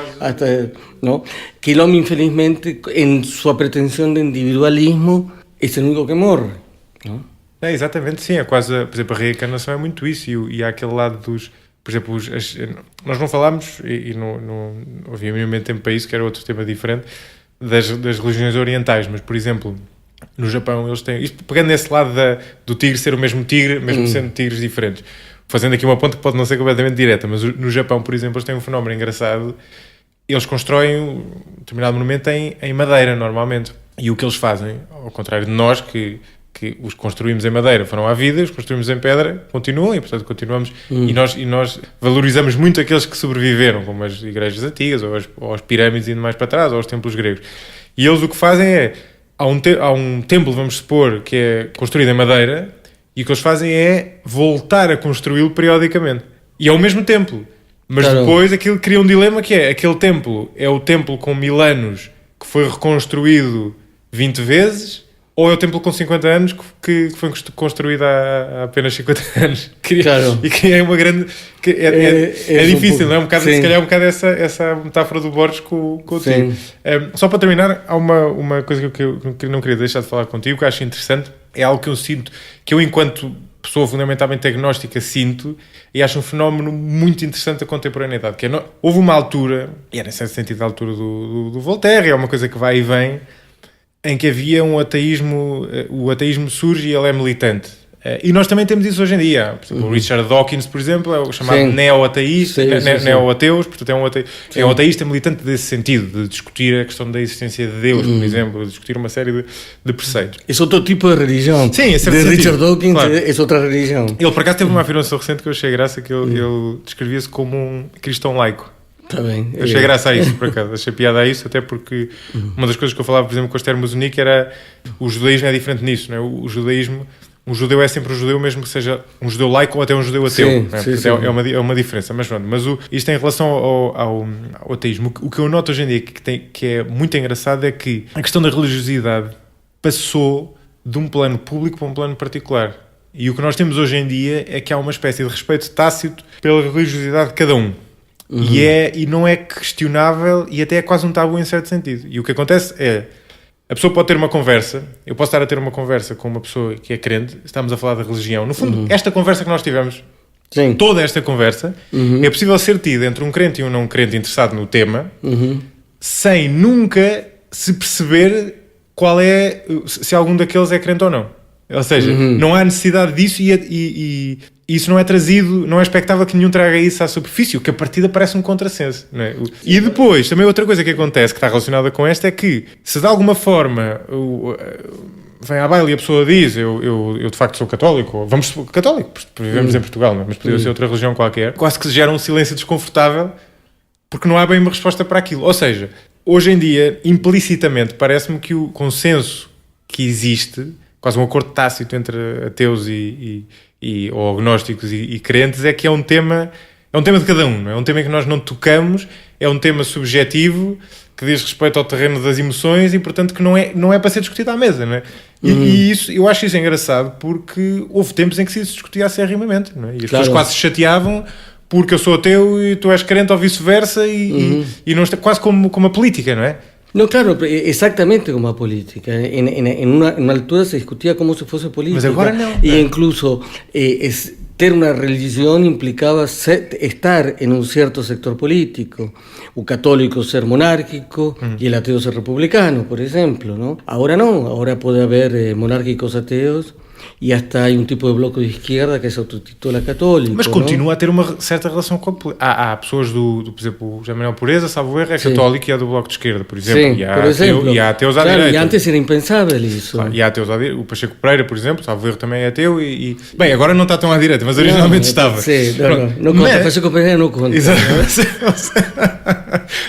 ¿No? Que el hombre, infelizmente, en su pretensión de individualismo, é o único que morre, não? Exatamente, sim, é quase, por exemplo, a reencarnação é muito isso e há aquele lado dos, por exemplo, nós não falámos e não havia mesmo tempo para isso, que era outro tema diferente das religiões orientais, mas por exemplo no Japão eles têm, isto pegando nesse lado do tigre ser o mesmo tigre, mesmo sendo tigres diferentes, fazendo aqui uma ponta que pode não ser completamente direta, mas no Japão, por exemplo, eles têm um fenómeno engraçado, eles constroem um determinado monumento em madeira normalmente. E o que eles fazem, ao contrário de nós, que os construímos em madeira foram à vida, os construímos em pedra continuam e, portanto, continuamos. E nós valorizamos muito aqueles que sobreviveram, como as igrejas antigas, ou as pirâmides indo mais para trás, ou os templos gregos. E eles o que fazem é, há um templo, vamos supor, que é construído em madeira, e o que eles fazem é voltar a construí-lo periodicamente. E é o mesmo templo. Mas depois aquilo cria um dilema que é, aquele templo é o templo com 1000 anos que foi reconstruído 20 vezes, ou é o templo com 50 anos que foi construído há apenas 50 anos. Claro. E que é uma grande... É difícil, não é? Se calhar é um bocado essa metáfora do Borges com o tio. Só para terminar, há uma coisa que eu não queria deixar de falar contigo, que eu acho interessante, é algo que eu sinto, que eu enquanto pessoa fundamentalmente agnóstica sinto, e acho um fenómeno muito interessante da contemporaneidade, que houve uma altura, e era em certo sentido a altura do Voltaire, é uma coisa que vai e vem, em que havia um ateísmo, o ateísmo surge e ele é militante. E nós também temos isso hoje em dia. Por exemplo, o Richard Dawkins, por exemplo, é o chamado neo-ateísta, neo-ateus, portanto é um ateísta militante desse sentido, de discutir a questão da existência de Deus, por exemplo, de discutir uma série de preceitos. É outro tipo de religião. Sim, de Richard Dawkins, claro. É outra religião. Ele, por acaso, teve uma afirmação recente que eu achei graça, que ele descrevia-se como um cristão laico. Está bem. Eu achei graça a isso, por acaso. Achei piada a isso, até porque uma das coisas que eu falava, por exemplo, com a Esther Musonic era o judaísmo é diferente nisso, não é? O judaísmo... Um judeu é sempre um judeu, mesmo que seja um judeu laico ou até um judeu ateu. Sim, né? sim. É uma diferença. Mas isto em relação ao ateísmo, o que eu noto hoje em dia que é muito engraçado é que a questão da religiosidade passou de um plano público para um plano particular. E o que nós temos hoje em dia é que há uma espécie de respeito tácito pela religiosidade de cada um. E não é questionável e até é quase um tabu em certo sentido. E o que acontece é... A pessoa pode ter uma conversa, eu posso estar a ter uma conversa com uma pessoa que é crente, estamos a falar da religião. No fundo, esta conversa que nós tivemos, toda esta conversa, é possível ser tida entre um crente e um não crente interessado no tema, sem nunca se perceber se algum daqueles é crente ou não. Ou seja, não há necessidade disso e isso não é trazido, não é expectável que nenhum traga isso à superfície, o que a partida parece um contrassenso, não é? E depois, também outra coisa que acontece, que está relacionada com esta, é que se de alguma forma vem à baila e a pessoa diz eu de facto sou católico, católico, porque vivemos em Portugal, não é? Mas poderia ser outra religião qualquer, quase que se gera um silêncio desconfortável porque não há bem uma resposta para aquilo. Ou seja, hoje em dia, implicitamente, parece-me que o consenso que existe, quase um acordo tácito entre ateus ou agnósticos e crentes, é que é um tema de cada um, não é? É um tema em que nós não tocamos, é um tema subjetivo, que diz respeito ao terreno das emoções e, portanto, que não é para ser discutido à mesa, não é? E isso, eu acho isso engraçado porque houve tempos em que se discutia acerrimamente, não é? E as pessoas quase se chateavam porque eu sou ateu e tu és crente ou vice-versa e não está, quase como a política, não é? No, claro, exactamente como a política. En una altura se discutía como si fuese política. Mas agora não. E incluso ter una religión implicaba estar en un cierto sector político. O católico ser monárquico y el ateo ser republicano, por ejemplo, ¿no? Ahora no, ahora puede haber monárquicos ateos e hasta hay un tipo de bloco de izquierda que se autotitula católico. Mas continua a ter uma certa relação com há pessoas por exemplo, o José Manuel Pureza, salvo erro, é católico e há do bloco de esquerda, por exemplo. Sim, e há ateus à direita. E antes era impensável isso. Claro, e há ateus à direita. O Pacheco Pereira, por exemplo, salvo erro, também é ateu Bem, agora não está tão à direita, mas originalmente estava. Sim, não conta. Pacheco Pereira não conta.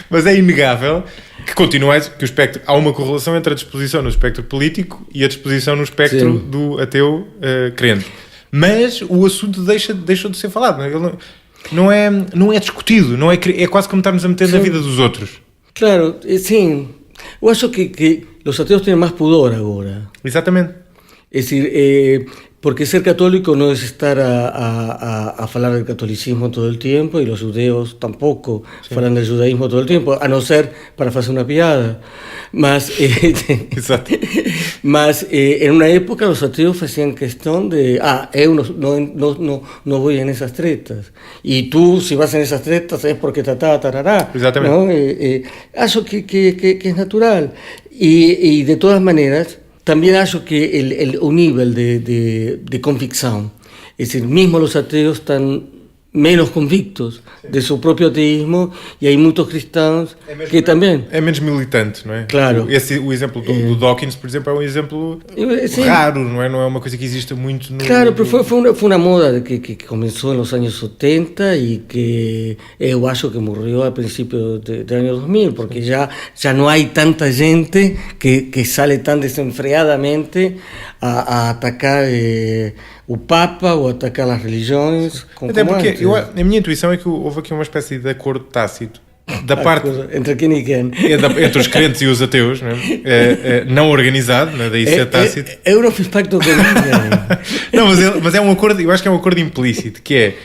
Mas é inegável que continua que o espectro, há uma correlação entre a disposição no espectro político e a disposição no espectro do ateu crente. Mas o assunto deixou de ser falado. Não é discutido, é quase como estarmos a meter na vida dos outros. Claro, sim. Eu acho que os ateus têm mais pudor agora. Exatamente. É decir, porque ser católico no es estar a hablar del catolicismo todo el tiempo y los judeos tampoco hablan del judaísmo todo el tiempo, a no ser para hacer una piada. Mas en una época los ateos hacían cuestión de eu no voy en esas tretas y tú si vas en esas tretas es porque tarará. Exactamente. ¿No? Acho que es natural y de todas maneras también acho que un nivel de convicción, es decir, mismo los ateos están menos convictos de su propio ateísmo e há muitos cristãos que também... É menos militante, não é? Claro. O exemplo do Dawkins, por exemplo, é um exemplo raro, não é? Não é uma coisa que exista muito no... Claro, pero foi uma moda que começou nos anos 70 e que eu acho que morreu a princípios do ano 2000, porque já não há tanta gente que sale tão desenfreadamente a atacar o Papa ou atacar as religiões como até porque antes. a minha intuição é que houve aqui uma espécie de acordo tácito da parte... Entre quem e quem? Entre os crentes e os ateus, não organizado, né? Daí ser tácito. Eu não fiz pacto com ninguém. Não, mas é um acordo, eu acho que é um acordo implícito, que é,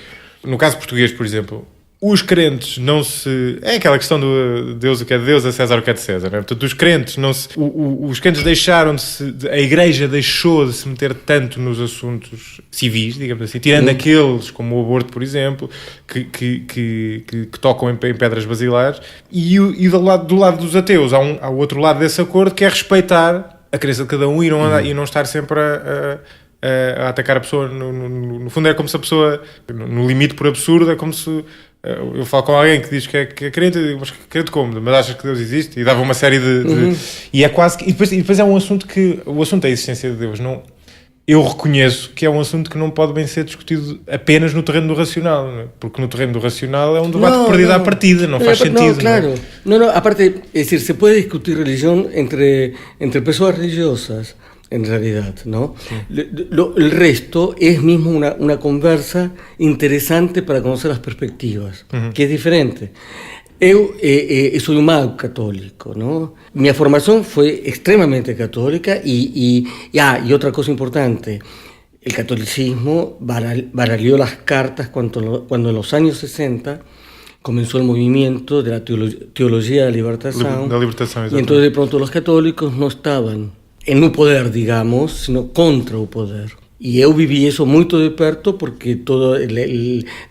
no caso português, por exemplo, os crentes não se... É aquela questão do Deus o que é de Deus, a César o que é de César, né? Portanto, os crentes não se... Os crentes deixaram-se... A Igreja deixou de se meter tanto nos assuntos civis, digamos assim, tirando aqueles, como o aborto, por exemplo, que tocam em pedras basilares, e do lado dos ateus há o outro lado desse acordo, que é respeitar a crença de cada um e não estar sempre a atacar a pessoa. No fundo é como se a pessoa, no limite por absurdo, é como se... Eu falo com alguém que diz que é crente, eu digo, mas crente como? Mas achas que Deus existe? E dava uma série de e é quase que... E depois é um assunto que... O assunto da existência de Deus, não... Eu reconheço que é um assunto que não pode bem ser discutido apenas no terreno do racional, não é? Porque no terreno do racional é um debate perdido à partida, não faz sentido. Claro. No, aparte, es decir, se puede discutir religión entre personas religiosas, en realidad, ¿no? Sí. El resto es mismo una conversa interesante para conocer las perspectivas, que es diferente. Eu soy un mago católico, ¿no? Mi formación fue extremadamente católica y otra cosa importante, el catolicismo baralió las cartas cuando en los años 60 comenzó el movimiento de la teología de la libertación, y entonces de pronto los católicos no estaban en un poder, digamos, sino contra un poder. Y yo viví eso muy de perto porque toda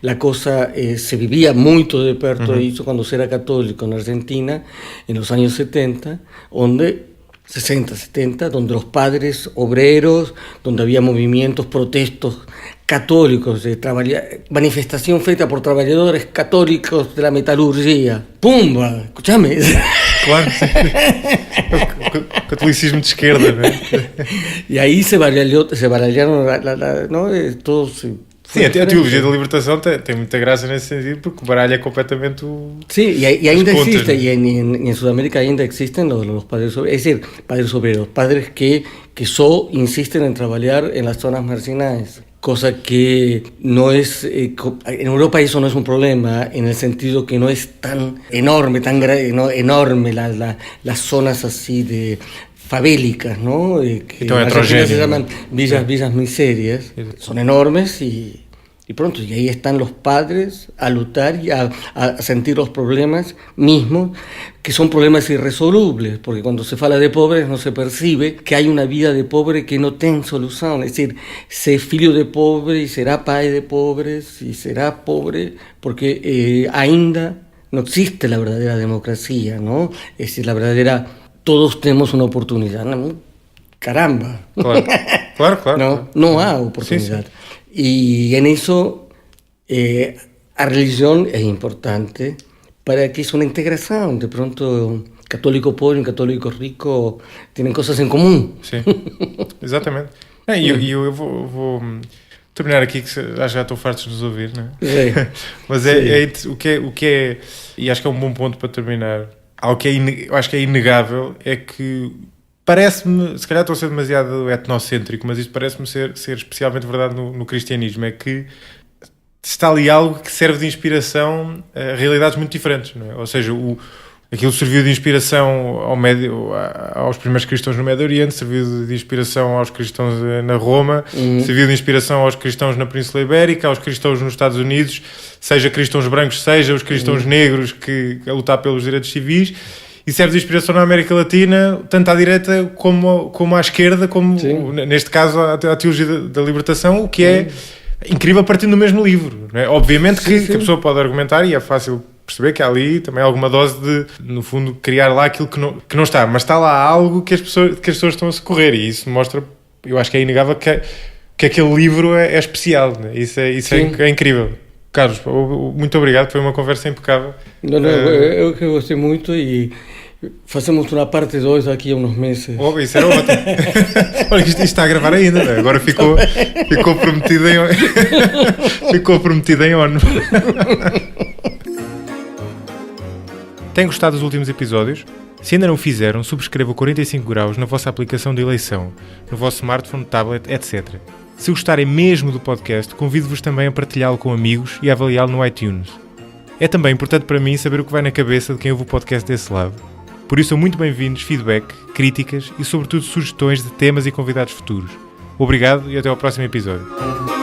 la cosa se vivía muy de perto eso cuando se era católico en Argentina en los años 70, donde 60, 70, donde los padres obreros, donde había movimientos, protestos católicos, manifestación feita por trabajadores católicos de la metalurgia. ¡Pumba! Escúchame. Claro, sim. Catolicismo de esquerda, não é? E aí se baralharam não, todos... Sim, a teologia da libertação tem muita graça nesse sentido, porque baralha completamente o... Sí, y ainda existe, y en Sudamérica ainda existen los padres obreros, es decir, padres obreros, padres que solo insisten en trabajar en las zonas marginales. Cosa que no es, en Europa eso no es un problema, en el sentido que no es tan enorme, enorme las zonas así de favélicas, ¿no? Que en Argentina se llaman villas miserias, son enormes y pronto, y ahí están los padres a luchar y a sentir los problemas mismos, que son problemas irresolubles, porque cuando se habla de pobres no se percibe que hay una vida de pobre que no tiene solución, es decir, ser filho de pobre y será pai de pobres y será pobre, porque ainda no existe la verdadera democracia, ¿no? Es decir, la verdadera, todos tenemos una oportunidad, ¿no? Caramba. Claro. No hay oportunidad. Sí. Y en eso la religión es importante para que es una integración. De pronto, católico pobre y católico rico tienen cosas en común. Sim, exatamente. E eu vou terminar aqui, que já estou farto de nos ouvir, não é? Sim. Mas o que é, e acho que é um bom ponto para terminar, algo que eu acho que é inegável, é que parece-me, se calhar estou a ser demasiado etnocêntrico, mas isto parece-me ser especialmente verdade no cristianismo, é que está ali algo que serve de inspiração a realidades muito diferentes, não é? Ou seja, aquilo serviu de inspiração aos primeiros cristãos no Médio Oriente, serviu de inspiração aos cristãos na Roma, serviu de inspiração aos cristãos na Península Ibérica, aos cristãos nos Estados Unidos, seja cristãos brancos, seja os cristãos negros a lutar pelos direitos civis, e serve de inspiração na América Latina, tanto à direita como à esquerda, como neste caso à teologia da libertação, o que é incrível partindo do mesmo livro, não é? Obviamente que a pessoa pode argumentar, e é fácil perceber que há ali também alguma dose de, no fundo, criar lá aquilo que não está, mas está lá algo que as pessoas estão a socorrer, e isso mostra, eu acho que é inegável que aquele livro é especial, né? Isso é incrível. Carlos, muito obrigado, foi uma conversa impecável. Eu que gostei muito e fazemos uma parte 2 daqui a uns meses. Isso era ótimo. Olha, isto está a gravar ainda, né? Agora ficou prometido em ONU. Têm gostado dos últimos episódios? Se ainda não o fizeram, subscrevam 45 graus na vossa aplicação de eleição, no vosso smartphone, tablet, etc. Se gostarem mesmo do podcast, convido-vos também a partilhá-lo com amigos e a avaliá-lo no iTunes. É também importante para mim saber o que vai na cabeça de quem ouve o podcast desse lado. Por isso são muito bem-vindos feedback, críticas e sobretudo sugestões de temas e convidados futuros. Obrigado e até ao próximo episódio.